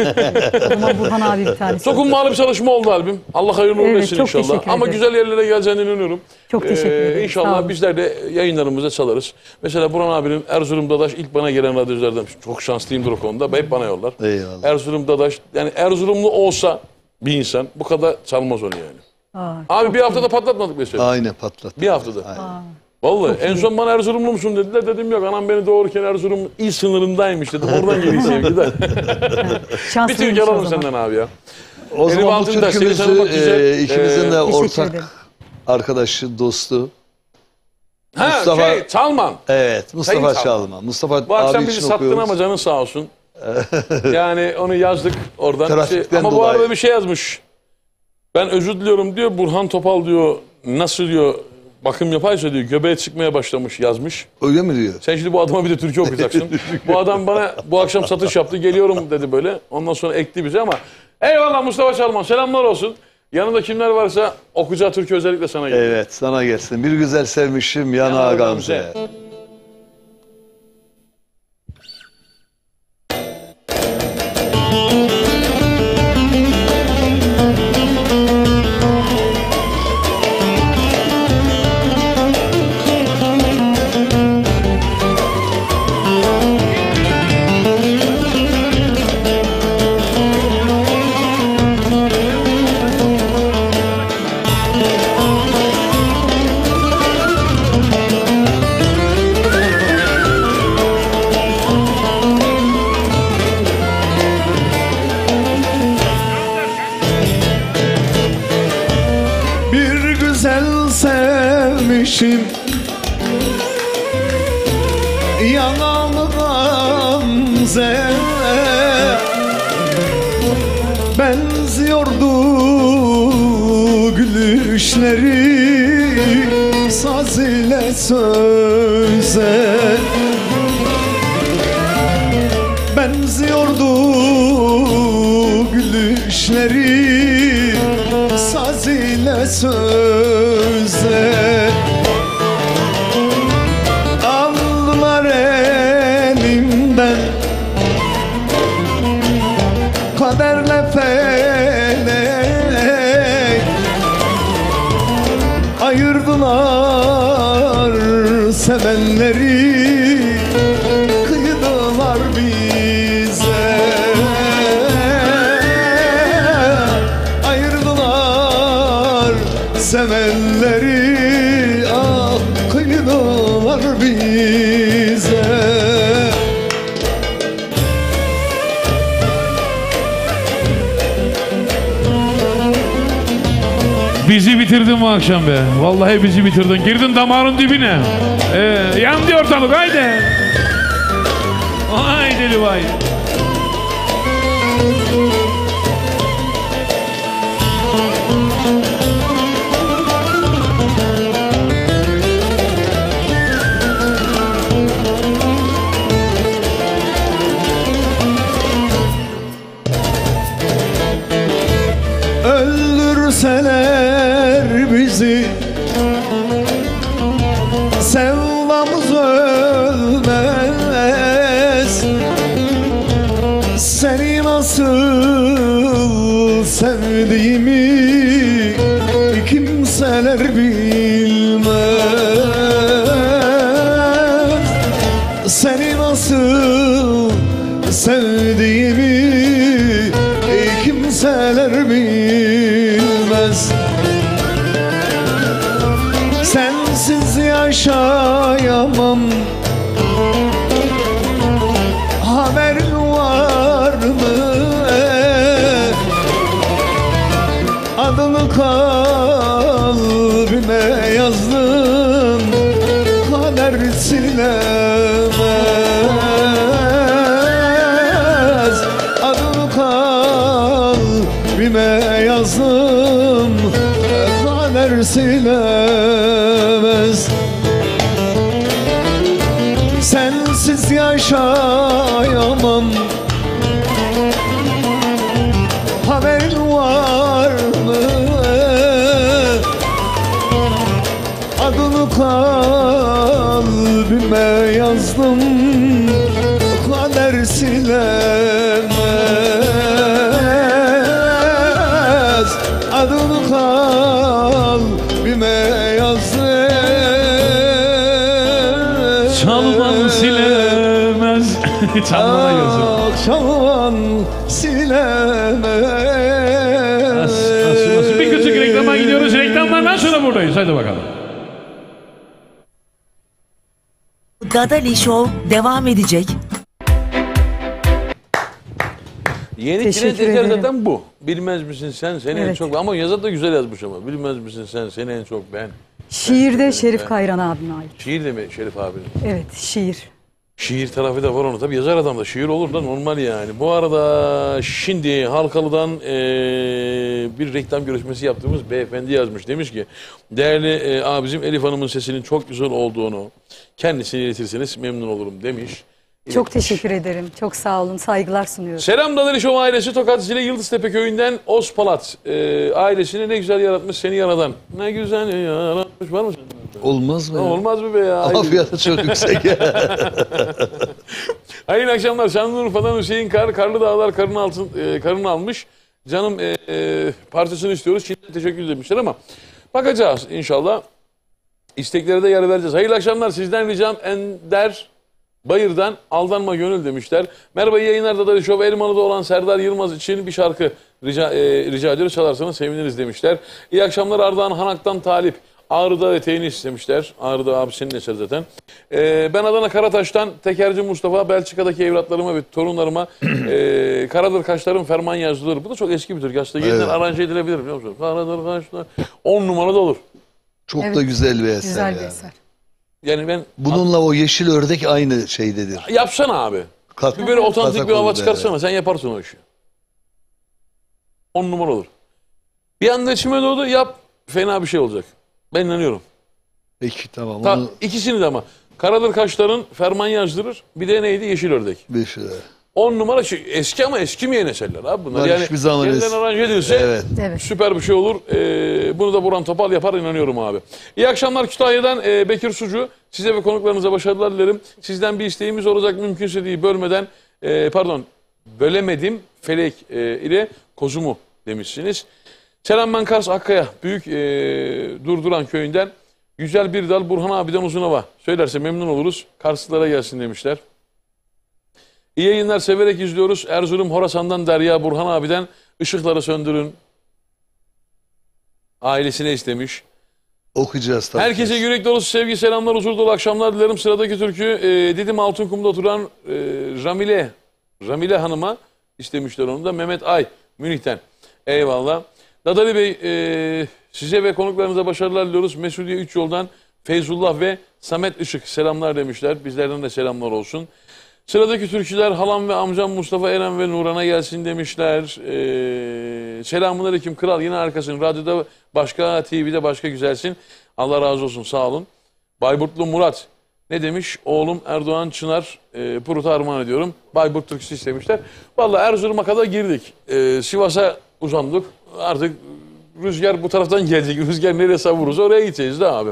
Ama Burhan abi bir tanesi. Dokunmalı bir çalışma oldu albüm. Allah hayırlı uğurlu Evet, etsin çok inşallah. teşekkür Ama ederim. güzel yerlere geleceğine inanıyorum. Çok teşekkür ederim, sağ İnşallah olun. bizler de yayınlarımızda çalarız. Mesela Burhan abinin Erzurum Dadaş ilk bana gelen radyoculardan. Çok şanslıyımdır o konuda. Hep bana yollar. Eyvallah. Erzurum Dadaş. Yani Erzurumlu olsa bir insan bu kadar çalmaz onu yani. Aa, Abi bir haftada patlatmadık mesela. Aynen patlattı. Bir haftada. Aynen. Vallahi en son bana Erzurumlu musun dediler. Dedim yok anam beni doğururken Erzurum il sınırındaymış dedim. Oradan geliyor sevgi de. Bir şanslıymış türkü o alalım zaman. senden abi ya. O Elim zaman bu altında, seni tanımak türkümüzü güzel. ikimizin de Teşekkür ortak ederim. arkadaşı, dostu. Ha Mustafa- Çalman. Evet Mustafa Sayın Çalman. Mustafa Bu akşam abi bizi için sattın okuyoruz. ama canın sağ olsun. Yani onu yazdık oradan. Trafikten ama bu dolayı. arada bir şey yazmış. Ben özür diliyorum diyor. Burhan Topal diyor nasıl diyor bakım yapaysa diyor göbeğe çıkmaya başlamış yazmış. Öyle mi diyor? Sen şimdi bu adama bir de türkü okuyacaksın. Bu adam bana bu akşam satış yaptı geliyorum dedi böyle. Ondan sonra ekti bize ama eyvallah Mustafa Çalman selamlar olsun. Yanında kimler varsa okuyacağı türkü özellikle sana geliyor. Evet sana gelsin. Bir güzel sevmişim yana Yana Gamze. Gamze. Bir güzel sevmişim Yanağımı Gamze Benziyordu gülüşleri Saz ile söze Benziyordu gülüşleri Saz ile söze Aldılar elimden Kaderle felek Ayırdılar sevenleri Kıydılar bize Ayırdılar sevenleri Ah kıydılar bize Bizi bitirdin bu akşam be. Vallahi bizi bitirdin. Girdin damarın dibine. Yandı ortalık haydi. Haydi vay. Öldürseler bizi sevdamız ölmez. Seni nasıl sevdiğimi kimseler bilmez. Seni nasıl sevdiğimi kimseler bilmez. Sensiz yaşayamam. Haberin var mı? Adını kalbime yazdım. Kader silemez. Adını kalbime yazdım. Kader silemez. Sensiz yaşayamam. Haberin var mı? Adını kalbime yazdım. Kader silemez. Adını kalbime yazdım. Çalman silemez. Çalmana gözüm. Çalman silemez. Nasıl? Bir küçük reklama gidiyoruz. Reklamlardan sonra buradayız. Hadi bakalım. Dadali Show devam edecek. Yeni Teşekkür trend eser ederim. zaten bu. Bilmez misin sen seni en Evet. çok ama yazar da güzel yazmış ama. Bilmez misin sen seni en çok ben. Şiirde Şerif Kayran abime ait. Şiir de mi Şerif abinin? Evet, şiir. Şiir tarafı da var onu. Tabii yazar adam da şiir olur da normal yani. Bu arada şimdi Halkalı'dan bir reklam görüşmesi yaptığımız beyefendi yazmış. Demiş ki değerli abicim Elif Hanım'ın sesinin çok güzel olduğunu kendisine iletirseniz memnun olurum demiş. Çok teşekkür ederim. Çok sağ olun. Saygılar sunuyorum. Selam Dadeli Show ailesi Tokat Zile Yıldıztepe köyünden Ozpalat ailesini ne güzel yaratmış seni yaradan. Ne güzel yaratmış var mı sende? Olmaz mı? ya? Olmaz mı be ya? Ama fiyatı çok yüksek ya. Hayırlı akşamlar. Şanlıurfa'dan Hüseyin Karlı Dağlar karını almış. Canım parçasını istiyoruz. Şimdi teşekkür demişler ama bakacağız inşallah. İsteklere de yer vereceğiz. Hayırlı akşamlar. Sizden ricam Ender Bayır'dan Aldanma Gönül demişler. Merhaba iyi yayınlar Dadeli Show. Elmalı'da olan Serdar Yılmaz için bir şarkı rica ediyoruz. Çalarsanız seviniriz demişler. İyi akşamlar Ardahan Hanak'tan Talip. Ağrı'da eteğini istemişler. Ağrı'da abisinin eseri zaten. Ben Adana Karataş'tan Tekerci Mustafa, Belçika'daki evlatlarıma ve torunlarıma Karadır Kaşlar'ın ferman yazılır. Bu da çok eski bir türkü. Aslında yeniden aranje edilebilir biliyor musun? Karadır Kaşlar 10 numarada olur. Çok Evet. da güzel bir eser Güzel bir yani. eser. Yani ben Bununla o yeşil ördek aynı şeydedir. yapsana abi. Bir böyle otantik bir hava çıkarsana. Sen yaparsın o işi. 10 numara olur. Bir anda içime doğdu yap. Fena bir şey olacak. Ben inanıyorum. Peki tamam. Ta, ikisini de ama. Karadır Kaşlar'ın ferman yazdırır. Bir de neydi? Yeşil Ördek. 5 lira. 10 numara eski ama eskimeyen eserler abi bunlar. Bunlar Yani hiçbir zaman yeniden aranje edilse Evet. Evet. süper bir şey olur. Bunu da Burhan Topal yapar inanıyorum abi. İyi akşamlar Kütahya'dan Bekir Sucu. Size ve konuklarınıza başarılar dilerim. Sizden bir isteğimiz olacak mümkünse değil bölmeden bölemedim Felek ile Kozumu demişsiniz. Selam Kars Akkaya Büyük Durduran köyünden güzel bir dal Burhan abiden uzun hava söylerse memnun oluruz. Karslılara gelsin demişler. İyi yayınlar severek izliyoruz. Erzurum Horasan'dan Derya Burhan abiden ışıkları söndürün. Ailesine istemiş. Okuyacağız tabii. Herkese yürek dolusu sevgi selamlar huzur dolu akşamlar dilerim. Sıradaki türkü Didim Altınkum'da oturan Ramile Hanım'a istemişler onu da. Mehmet Ay Münih'ten. Eyvallah. Dadali Bey, size ve konuklarınıza başarılar diliyoruz. Mesudiye 3 yoldan Feyzullah ve Samet Işık selamlar demişler. Bizlerden de selamlar olsun. Sıradaki türküler halam ve amcam Mustafa Eren ve Nuran'a gelsin demişler. Selamünaleyküm kral, yine harikasın. Radyoda başka, TV'de başka güzelsin. Allah razı olsun, sağ olun. Bayburtlu Murat ne demiş? Oğlum Erdoğan Çınar, Purut'a armağan ediyorum. Bayburt türküsü istemişler. Vallahi Erzurum'a kadar girdik. Sivas'a uzandık. Artık rüzgar bu taraftan gelecek. Rüzgar nereye savurursa oraya gideceğiz de abi.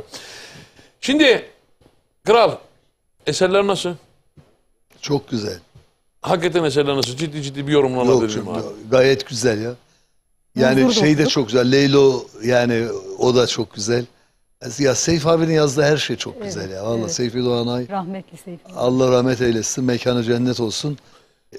Şimdi kral, eserler nasıl? Çok güzel. Hakikaten eserler nasıl? Ciddi bir yorumunu Yok, alabilirim çok, abi. gayet güzel ya. Yani Huzur şey de dostluk. çok güzel. Leylo, yani o da çok güzel. Ya Seyfi abinin yazdığı her şey çok güzel ya. Vallahi evet. Seyfi Doğanay, Rahmetli Seyfi. Allah rahmet eylesin, mekanı cennet olsun.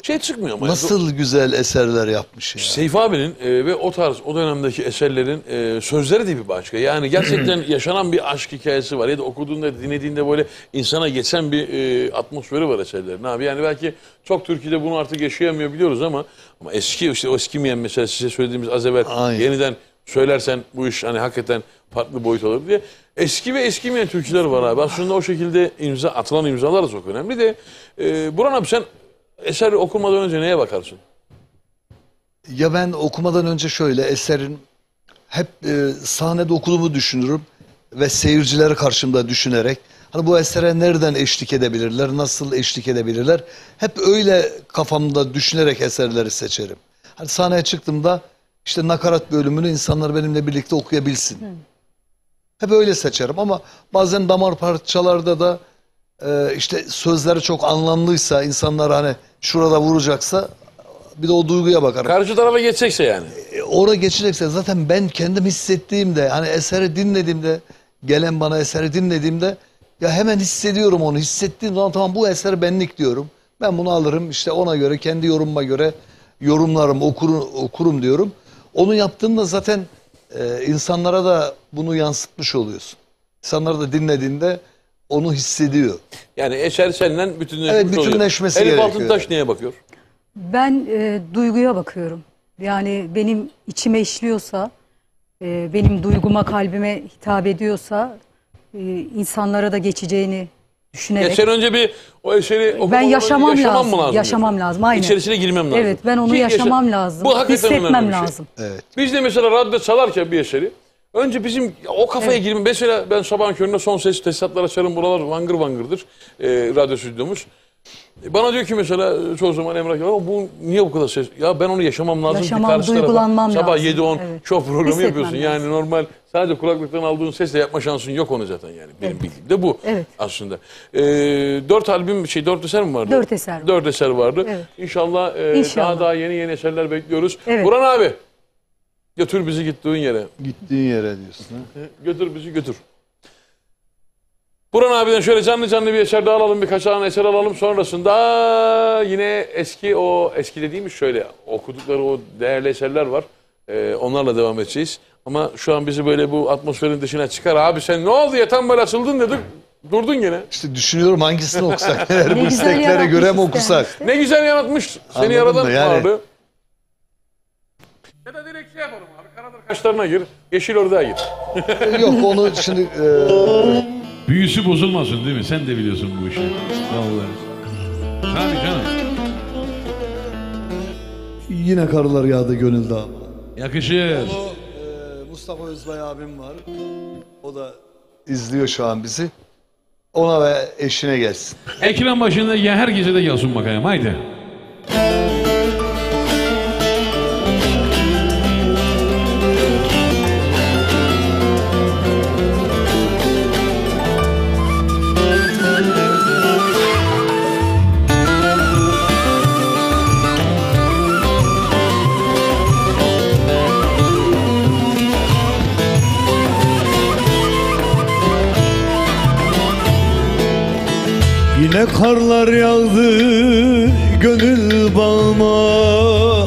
Şey çıkmıyor ama. Nasıl güzel eserler yapmış ya. Seyfi abinin ve o tarz o dönemdeki eserlerin sözleri de bir başka. Yani gerçekten yaşanan bir aşk hikayesi var. Ya da okuduğunda, dinlediğinde böyle insana geçen bir atmosferi var eserlerin abi. Yani belki çok Türkiye'de bunu artık yaşayamıyor biliyoruz ama eski, işte o eskimeyen, mesela size söylediğimiz az evvel Aynen. yeniden söylersen bu iş hani hakikaten farklı boyut alır diye. Eski ve eskimeyen türküler var abi. Aslında o şekilde atılan imzalar da çok önemli de. Burhan abi, sen eser okumadan önce neye bakarsın? Ya ben okumadan önce şöyle eserin hep sahnede okuduğumu düşünürüm ve seyircileri karşımda düşünerek hani bu esere nereden eşlik edebilirler, nasıl eşlik edebilirler, hep öyle kafamda düşünerek eserleri seçerim. Hani sahneye çıktığımda işte nakarat bölümünü insanlar benimle birlikte okuyabilsin. Hep öyle seçerim ama bazen damar parçalarda da işte sözleri çok anlamlıysa, insanlar hani şurada vuracaksa bir de o duyguya bakarım. Karşı tarafa geçecekse yani. Oraya geçecekse zaten ben kendim hissettiğimde, hani eseri dinlediğimde, gelen bana eseri dinlediğimde ya hemen hissediyorum onu. Hissettiğim zaman tamam bu eser benlik diyorum. Ben bunu alırım, işte ona göre, kendi yorumuma göre yorumlarım, okurum diyorum. Onu yaptığında zaten insanlara da bunu yansıtmış oluyorsun. İnsanlar da dinlediğinde onu hissediyor. Yani eser seninle bütünleşmiş Evet, bütünleşmesi oluyor. Elif gerekiyor. Altıntaş neye bakıyor? Ben duyguya bakıyorum. Yani benim içime işliyorsa, benim duyguma, kalbime hitap ediyorsa, insanlara da geçeceğini düşünerek. Geçen önce bir o eseri Ben okumadan yaşamam önce lazım. mı lazım? Yaşamam lazım. Aynen. İçerisine girmem lazım. Evet, ben onu Ki yaşamam lazım. Bu hakikaten önemli Hissetmem bir şey. lazım. Evet. Biz de mesela radyo çalarken bir eseri önce bizim o kafaya girme. Mesela ben sabahın köründe son ses tesisatlar açarım. Buralar vangır vangırdır. Radyo stüdyomuz. Bana diyor ki mesela çoğu zaman Emrah ya bu niye bu kadar ses? Ya ben onu yaşamam lazım Yaşamam, ki karşı tarafa. duygulanmam Sabah lazım. 7-10 Evet. şov programı Hissetmem yapıyorsun. Yani lazım. normal sadece kulaklıktan aldığın sesle yapma şansın yok onu zaten yani. Benim bildiğim de bu Evet. aslında. 4 albüm 4 eser mi vardı? 4 eser var. 4 eser vardı. Evet. İnşallah, İnşallah. daha yeni eserler bekliyoruz. Evet. Burhan abi götür bizi gittiğin yere. Gittiğin yere diyorsun. Ha? Götür bizi götür. Burhan abiden şöyle canlı bir eser daha alalım, birkaç tane eser alalım. Sonrasında yine eski dediğimiz şöyle okudukları o değerli eserler var. Onlarla devam edeceğiz. Ama şu an bizi böyle bu atmosferin dışına çıkar. Abi sen ne oldu ya, tam böyle açıldın dedik. Durdun gene. İşte düşünüyorum hangisini okusak. Eğer bu Ne güzel isteklere göre mi yaratmış okusak? işte. Ne güzel yaratmış. Seni Anladım yaradan da yani. vardı. Ya da direkt şey yapalım abi. Karadır kaşlarına gir. Yeşil orada gir. Yok onu şimdi... Büyüsü bozulmasın değil mi? Sen de biliyorsun bu işi. Vallahi. Tabii canım. Yine karılar yağdı gönül dağıma. Yakışır. Mustafa Özbay abim var. O da izliyor şu an bizi. Ona ve eşine gelsin. Ekran başında ya herkese de gelsin bakayım. Haydi. Yine karlar yağdı gönül bağıma.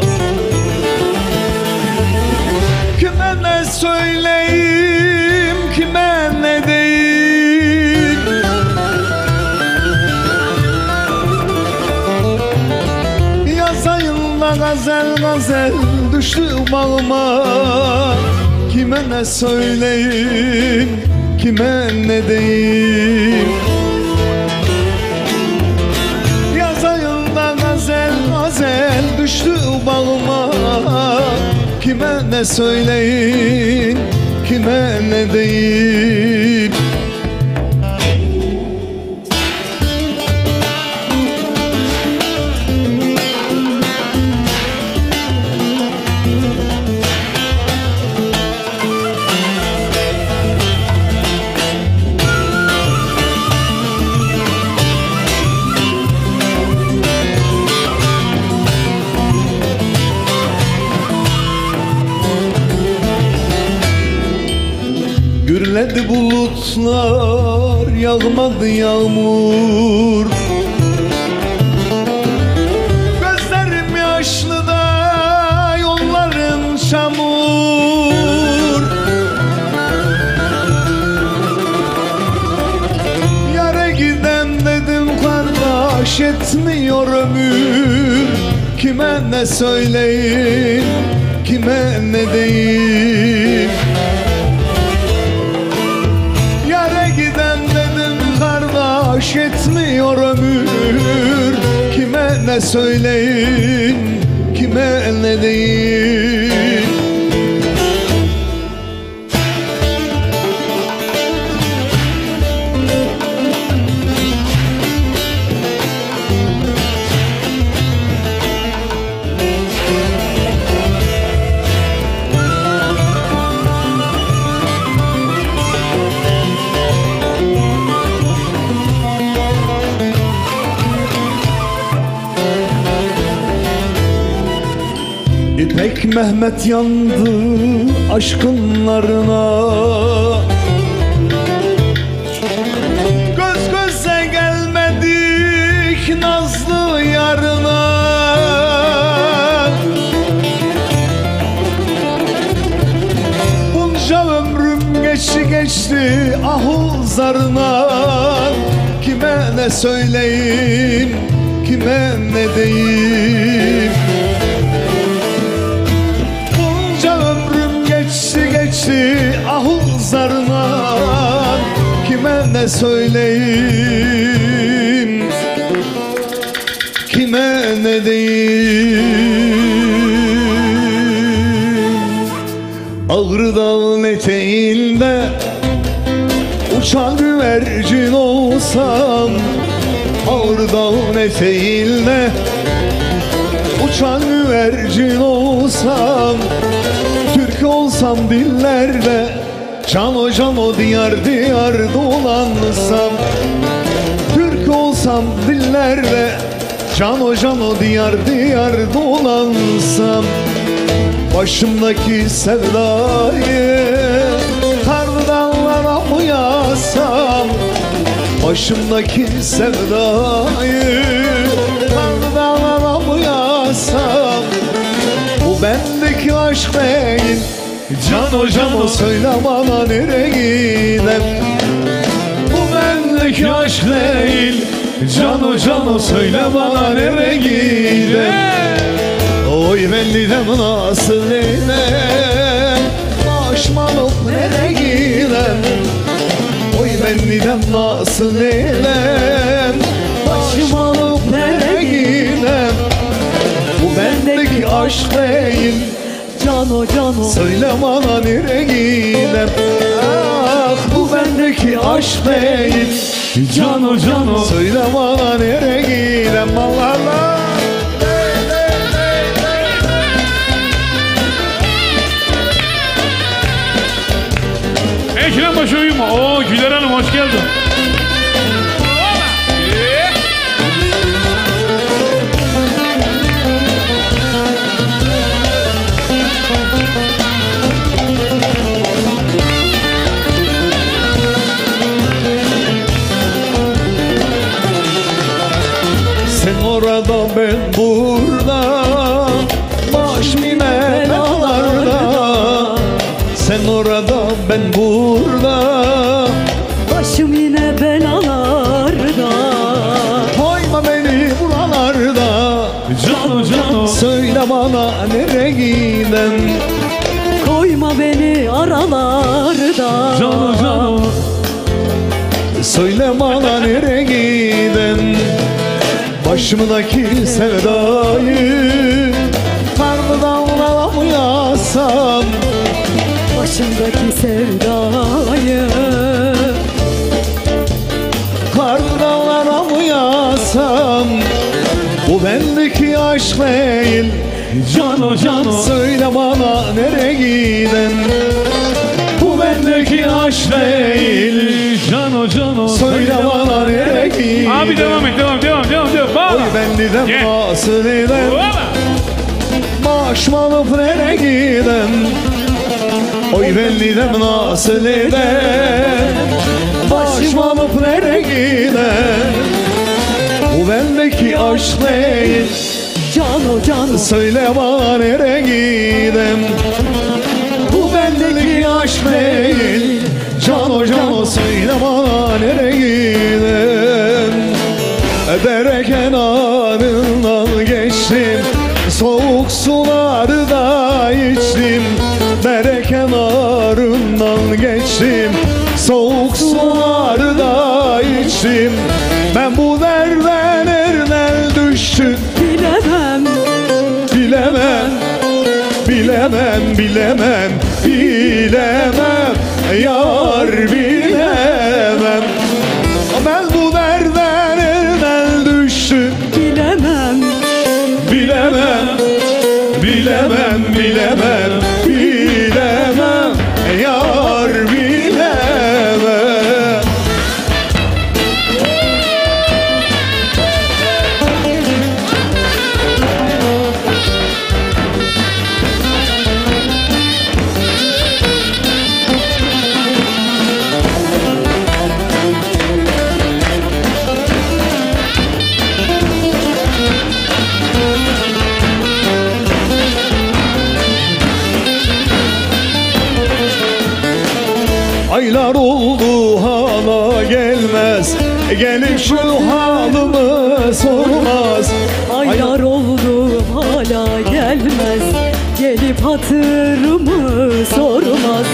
Kime ne söyleyeyim, kime ne deyim. Yaz ayında gazel gazel düştü bağıma. Kime ne söyleyeyim, kime ne diyeyim. Yaz ayında gazel gazel düştü bağıma. Kime ne söyleyeyim, kime ne diyeyim. Gürledi bulutlar, yağmadı yağmur. Gözlerim yaşlı da yollarım çamur. Yara giden dedim kardeş, etmiyor ömür. Kime ne söyleyeyim, kime ne diyeyim. Kardeş etmiyor ömür. Kime ne söyleyeyim, kime ne diyeyim. İpek Mehmet yandı aşkınlarına. Göz göze gelmedik nazlı yarına. Bunca ömrüm geçti geçti ahu zarına. Kime ne söyleyeyim, kime ne diyeyim. Geçti ahu zarına. Kime ne söyleyeyim, kime ne diyeyim. Ağrı Dağı'nın eteğinde uçan güvercin olsam. Ağrı Dağı'nın eteğinde uçan güvercin olsam. Türk olsam dillerde cano cano diyar diyar dolansam. Türk olsam dillerde cano cano diyar diyar dolansam. Başımdaki sevdayı karlı dağlara mı yazsam. Başımdaki sevdayı karlı dağlara mı yazsam. Bu bendeki aşk değil, cano cano söyle bana nereye gidem. Bu bendeki aşk değil, cano cano söyle bana nereye gidem. Oy ben gidem nasıl eylem, başımalık nereye gidem. Oy ben gidem nasıl eylem, başımalık nereye gidem. Bu bendeki aşk değil, Cano cano söyle bana nereye gidem. Ah bu bendeki aşk değil, Cano cano söyle bana nereye gidem. Allah Allah. Ekrem başı uyuma. Oo Güler Hanım hoş geldin. Sen orada ben burada, başım yine belalarda. Sen orada ben burada, başım yine belalarda. koyma beni buralarda. Cano cano Söyle bana nereye gidem. oralarda. Cano cano. Söyle bana nereye giden başımdaki sevdayı karlı dağlara mı yazsam? Başımdaki sevdayı Karlı dağlara mı yazsam? Bu bendeki aşk değil. Cano cano. Söyle bana nereye giden bu bendeki aşk değil. Cano cano. Söyle bana nereye giden. Abi devam et devam. Oy Bağla. bendiden Gel. nasıl eden başım alıp nereye giden. Oy bendiden nasıl eden başım alıp nereye giden. Bu bendeki aşk değil. Cano cano. Söyle bana nereye gidem. Bu bendeki aşk değil. Cano cano söyle bana nereye gidem. Dere kenarından geçtim, soğuk suları da içtim. Dere kenarından geçtim, soğuk suları da içtim. Ben bu derde nereden düştüm Bilemem, bilemem, bilemem, bilemem, bilemem, yar bilemem. Ben bu derde nereden düştüm bilemem, bilemem, bilemem, bilemem, bilemem, yar bilemem. Aylar oldu hala gelmez, gelip şu halımı sormaz. aylar oldu hala gelmez, gelip hatırımı sormaz.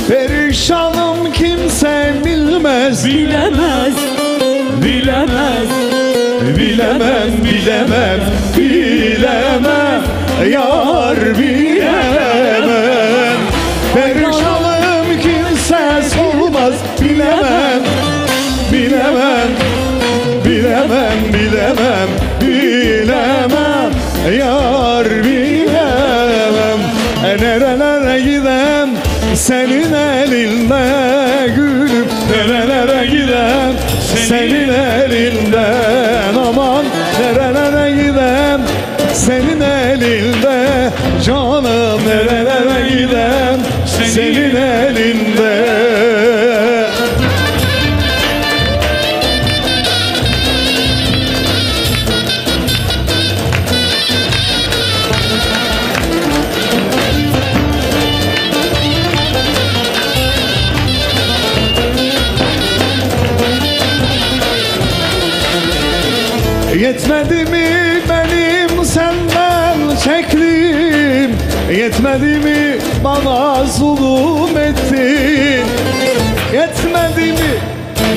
Perişanım kimse bilmez, Bilemez, bilemez, bilemem, bilemem, bilemem, yar bilemem. Perişanım kimse sormaz, bilemem, bilemem, bilemem, bilemem, bilemem, yar bilemem. Nerelere gidem senin elinde gülüm, nerelere gidem senin elinden, aman nerelere gidem senin elinde canım, nerelere gidem senin elinde. Yetmedi mi benim senden çektiğim, yetmedi mi bana zulüm ettin? Yetmedi mi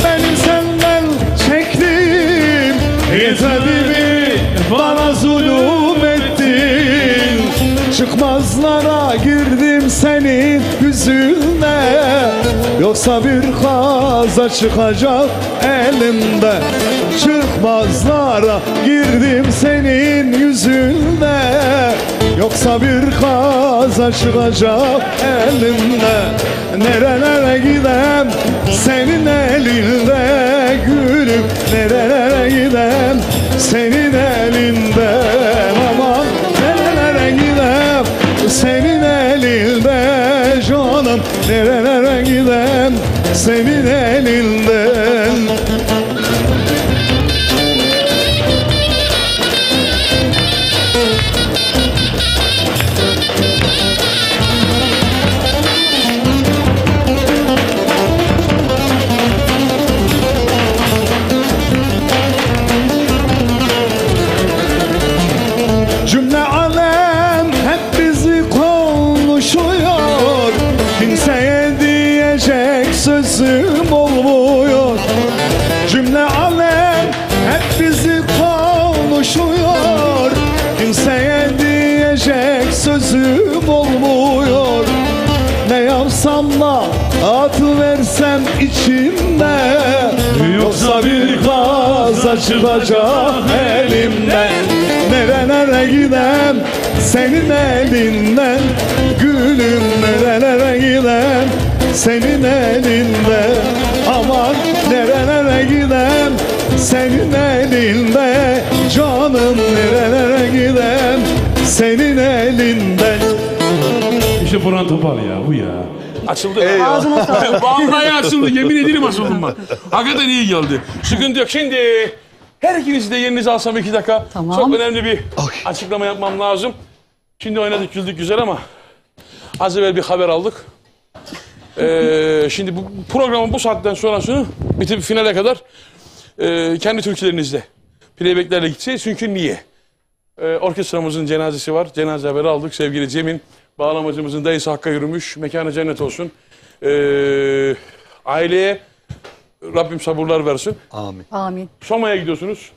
benim senden çektiğim, yetmedi mi bana zulüm ettin? Çıkmazlara girdim senin yüzünden, yoksa bir kaza çıkacak elimde. Çıkmazlara girdim senin yüzünden, yoksa bir kaza çıkacak elimde. Nerelere gidem senin elinde gülüm, nerelere gidem senin elinden, aman nerelere gidem senin elinde canım, nerelere gidem senin elinden. Cümle alem hep bizi konuşuyor, kimseye alsam da atıversem içimde, yoksa bir kaza çıkacak elimden. Nerelere gidem senin elinden, gülüm nerelere gidem senin elinden. Aman nerelere gidem senin elinde, canım nerelere gidem senin elinden. İşte Burhan Topal ya bu ya. Açıldı. Ağzına sağlık. Vallahi açıldı. Yemin ederim açıldım bak. Hakikaten iyi geldi. Sıkıntı yok. Şimdi her ikinizi de yerinize alsam 2 dakika. Tamam. Çok önemli bir açıklama yapmam lazım. Şimdi oynadık güldük güzel ama az evvel bir haber aldık. Şimdi bu programın bu saatten sonrasını bitip finale kadar kendi türkülerinizle playbacklerle gideceğiz. Çünkü niye? Orkestramızın cenazesi var. Cenaze haberi aldık. Sevgili Cem'in bağlamacımızın dayısı Hakk'a yürümüş. Mekanı cennet olsun. Aileye Rabbim sabırlar versin. Amin. Amin. Soma'ya gidiyorsunuz.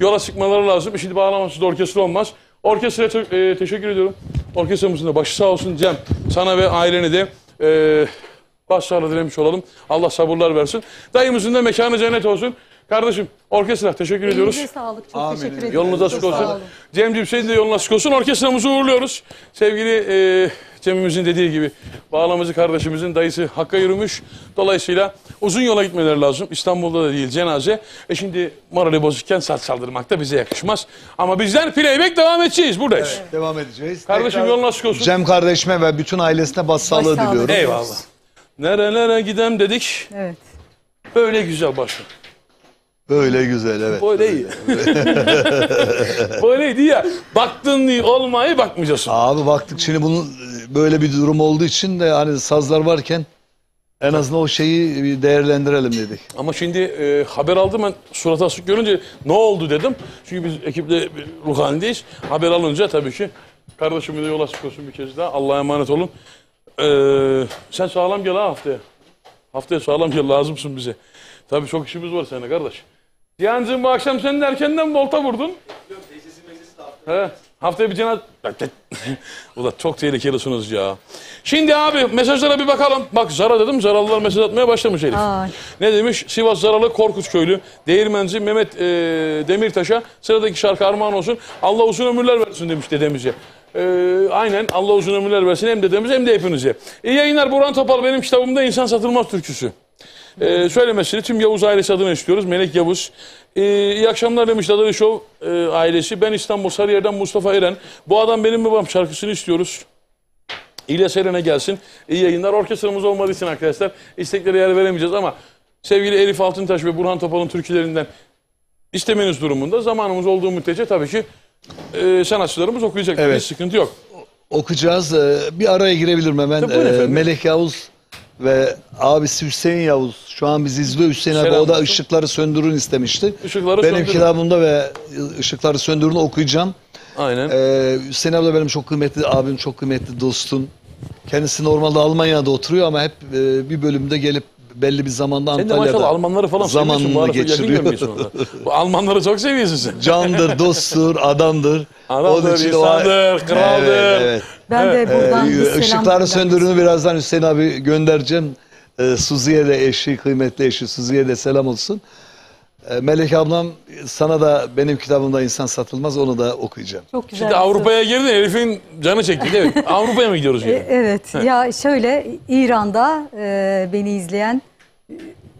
Yola çıkmaları lazım. Şimdi bağlamasız da orkestra olmaz. Orkestraya teşekkür ediyorum. Orkestramızın da başı sağ olsun Cem. Sana ve ailene de başsağlığı dilemiş olalım. Allah sabırlar versin. Dayımızın da mekanı cennet olsun. Kardeşim orkestra teşekkür ediyoruz. Elinize sağlık. Çok teşekkür ederim. Yolunuz açık Çok sağ olsun. olun. Cemciğim senin de yolun açık olsun. Orkestramızı uğurluyoruz. Sevgili Cem'imizin dediği gibi bağlamacı kardeşimizin dayısı Hakk'a yürümüş. Dolayısıyla uzun yola gitmeleri lazım. İstanbul'da da değil cenaze. Şimdi morali bozukken saz çaldırmak da bize yakışmaz. Ama bizler playback devam edeceğiz. Buradayız. Devam edeceğiz. Kardeşim Tekrar yolun açık olsun. Cem kardeşime ve bütün ailesine başsağlığı Başsağlığı. diliyorum. Eyvallah. Nerelere gidem dedik. Evet. Böyle güzel başlı. Böyle güzel, evet. Böyle iyi. Böyleydi ya. Baktın diye olmayı bakmayacaksın. Abi baktık şimdi bunun böyle bir durum olduğu için de hani sazlar varken en azından o şeyi bir değerlendirelim dedik. Ama şimdi haber aldım ben surat asık görünce ne oldu dedim. Çünkü biz ekiple ruh halindeyiz. Haber alınca tabii ki kardeşime de yol açık olsun bir kez daha. Allah'a emanet olun. Sen sağlam gel ha haftaya. Haftaya sağlam gel lazımsın bize. Tabii çok işimiz var seninle kardeş. Cihan'cığım bu akşam sen de erkenden volta vurdun. He, haftaya bir cenaze... Ulan çok tehlikelisiniz ya. Şimdi abi mesajlara bir bakalım. Bak Zara dedim, Zaralılar mesaj atmaya başlamış Elif. Ay. Ne demiş? Sivas Zaralı Korkut Köylü, Değirmenci Mehmet Demirtaş'a sıradaki şarkı armağan olsun. Allah uzun ömürler versin demiş dedemize. Aynen Allah uzun ömürler versin hem dedemize hem de hepinize. İyi yayınlar Burhan Topal benim kitabımda İnsan Satılmaz türküsü. Söylemesini tüm Yavuz ailesi adına istiyoruz. Melek Yavuz. İyi akşamlar demiş Dadali Show ailesi. Ben İstanbul Sarıyer'den Mustafa Eren. Bu adam benim babam şarkısını istiyoruz. İlyas Eren'e gelsin. İyi yayınlar. Orkestramız olmadığı için arkadaşlar isteklere yer veremeyeceğiz ama sevgili Elif Altıntaş ve Burhan Topal'ın türkülerinden istemeniz durumunda zamanımız olduğu müddetçe tabii ki sanatçılarımız okuyacak. Evet. Hiç sıkıntı yok. Okuyacağız. Bir araya girebilirim hemen. Tabii, buyurun efendim. Melek Yavuz ve abisi Hüseyin Yavuz şu an bizi izliyor. Hüseyin abi Selam o da olsun. ışıkları söndürün istemişti. Işıkları benim söndürün. kitabımda ve ışıkları söndürün okuyacağım. Aynen. Hüseyin abi da benim çok kıymetli abim, çok kıymetli dostum. Kendisi normalde Almanya'da oturuyor ama hep bir bölümde gelip belli bir zamanda Sen de Antalya'da maşallah Almanları falan seviyorsun. Bu zamanını arada yakın geçiriyor. görmüyorsun onları. Bu Almanları çok seviyorsun sen. Candır, dosttur, adamdır. Adamdır, Onun için insandır, kraldır. Evet, evet. Ben de buradan bir selam Işıkları göndermek söndürünü birazdan Hüseyin abi göndereceğim. Suzi'ye de eşi, kıymetli eşi Suzi'ye de selam olsun. Melek ablam sana da benim kitabımda İnsan Satılmaz onu da okuyacağım. Çok güzel. Şimdi Avrupa'ya girdin Elif'in canı çekti değil mi? Avrupa'ya mı gidiyoruz yani? Evet. Ya şöyle İran'da beni izleyen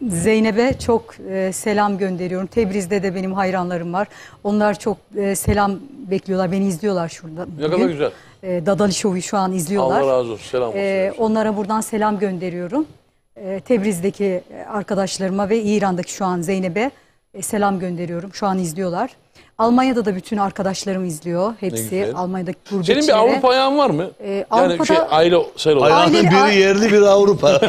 Zeynep'e çok selam gönderiyorum. Tebriz'de de benim hayranlarım var. Onlar çok selam bekliyorlar. Beni izliyorlar şurada. Ne kadar bugün. güzel. Dadali Show'u şu an izliyorlar. Allah razı olsun. Selam olsun. Onlara buradan selam gönderiyorum. Tebriz'deki arkadaşlarıma ve İran'daki şu an Zeynep'e selam gönderiyorum. Şu an izliyorlar. Almanya'da da bütün arkadaşlarım izliyor. Hepsi güzel. Almanya'daki Senin gurbetçilere. bir Avrupa ayağın var mı? Yani Avrupa'da- aile sayılır. Ayağının Aile- biri yerli biri Avrupa.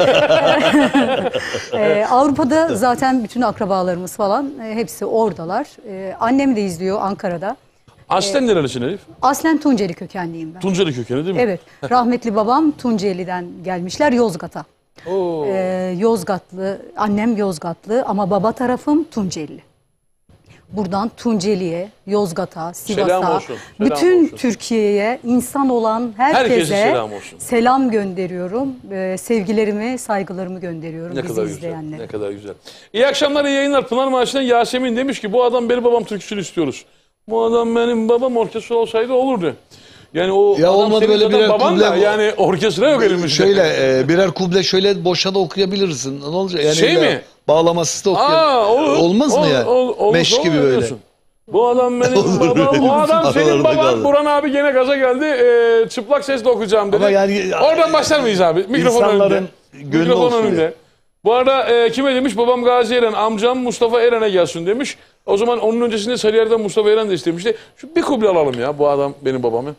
Avrupa'da zaten bütün akrabalarımız falan hepsi oradalar. Annem de izliyor Ankara'da. Aslen nerelisin Elif? Aslen Tunceli kökenliyim ben. Tunceli kökeni değil mi? Evet. Rahmetli babam Tunceli'den gelmişler Yozgat'a. Oo. Yozgatlı, annem Yozgatlı ama baba tarafım Tunceli. buradan Tunceli'ye, Yozgat'a, Selam Sivas'a, olsun, selam bütün olsun. Türkiye'ye, insan olan Herkese herkese selam olsun. selam gönderiyorum. Sevgilerimi, saygılarımı gönderiyorum Ne bizi kadar güzel, izleyenlere. ne kadar güzel. İyi akşamlar, iyi yayınlar. Pınar Mahallesi'nden Yasemin demiş ki bu adam benim babam türküsünü istiyoruz. Bu adam benim babam orkestra olsaydı olurdu. Yani o Ya adam olmadı senin böyle zaten birer baban da kuble- yani orkestra yok elimizde. Şöyle birer kuble şöyle boşa da okuyabilirsin. Ne olacak? Yani Şey illa mi? Bağlamasız da okuyabilirsin. Olur. Olmaz mı ya? Olur, Meş olur, gibi ne böyle. diyorsun? Bu adam benim Olur. babam, o adam senin Aralarda baban. kaldı. Burhan abi gene gaza geldi. Çıplak sesle okuyacağım dedi. Ama yani Oradan başlar mıyız abi? Mikrofon insanların önünde. gönlü Mikrofon olsun önünde. ya. Bu arada kime demiş? Babam Gazi Eren, amcam Mustafa Eren'e gelsin demiş. O zaman onun öncesinde Sarıyer'den Mustafa Eren de istemişti. Şu bir kuble alalım ya. Bu adam benim babamı.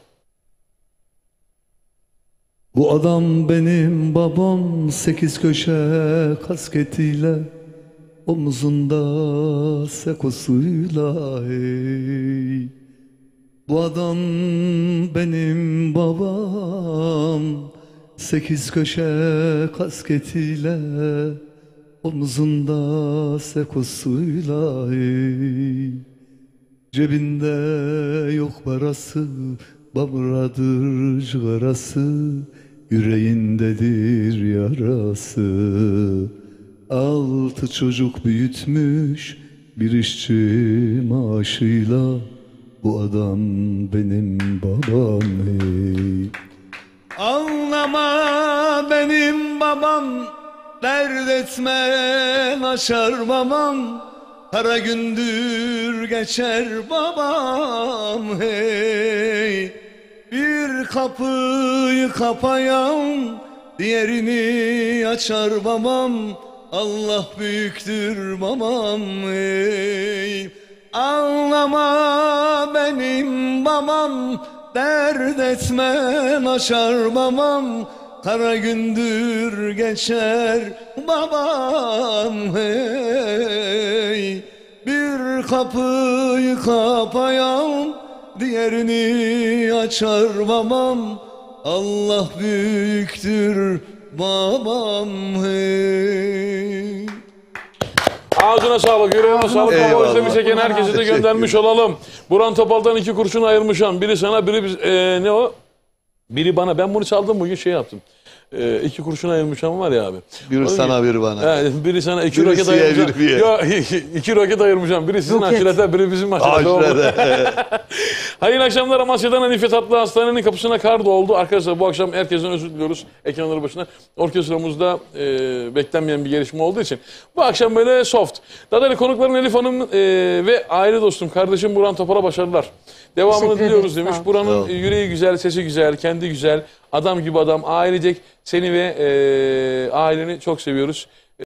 Bu adam benim babam, 8 köşe kasketiyle, omuzunda sekosuyla hey. Bu adam benim babam, 8 köşe kasketiyle, omuzunda sekosuyla hey. Cebinde yok parası, baburadır cıgarası, yüreğindedir yarası. 6 çocuk büyütmüş bir işçi maaşıyla, bu adam benim babam hey. Anlama benim babam, dert etme açar babam, kara gündür geçer babam hey. Bir kapıyı kapayan diğerini açar babam, Allah büyüktür babam hey. Anlama benim babam, dert etme açar babam, kara gündür geçer babam hey. Bir kapıyı kapayan diğerini açar babam, Allah büyüktür babam hey. Ağzına sağlık, yüreğine sağlık. Eyvallah. Baba özlemi çeken herkese de göndermiş olalım. Burhan Topal'dan 2 kurşun ayırmışam. Biri sana, biri ne o? Biri bana. Ben bunu çaldım bugün şey yaptım. 2 kurşun ayırmışam var ya abi. Biri sana biri bana. Evet, biri sana 2 Biri roket siye, ayırmışam. biri biye. Yok 2 roket ayırmışam. Biri sizin Roket. aşirete, biri bizim aşirete. Aşirete. Hayırlı akşamlar. Amasya'dan Hanife Tatlı Hastanenin kapısına kar doldu. Arkadaşlar bu akşam herkesten özür diliyoruz. Ekranları başına. Orkestramızda beklenmeyen bir gelişme olduğu için. Bu akşam böyle soft. Dadali konukların Elif Hanım ve aile dostum, kardeşim Burhan Topal'a başarılar. Devamını Teşekkür diliyoruz ederiz, demiş. sağ ol. Burhan'ın Sağ ol. yüreği güzel, sesi güzel, kendi güzel. Adam gibi adam, ailecek seni ve aileni çok seviyoruz.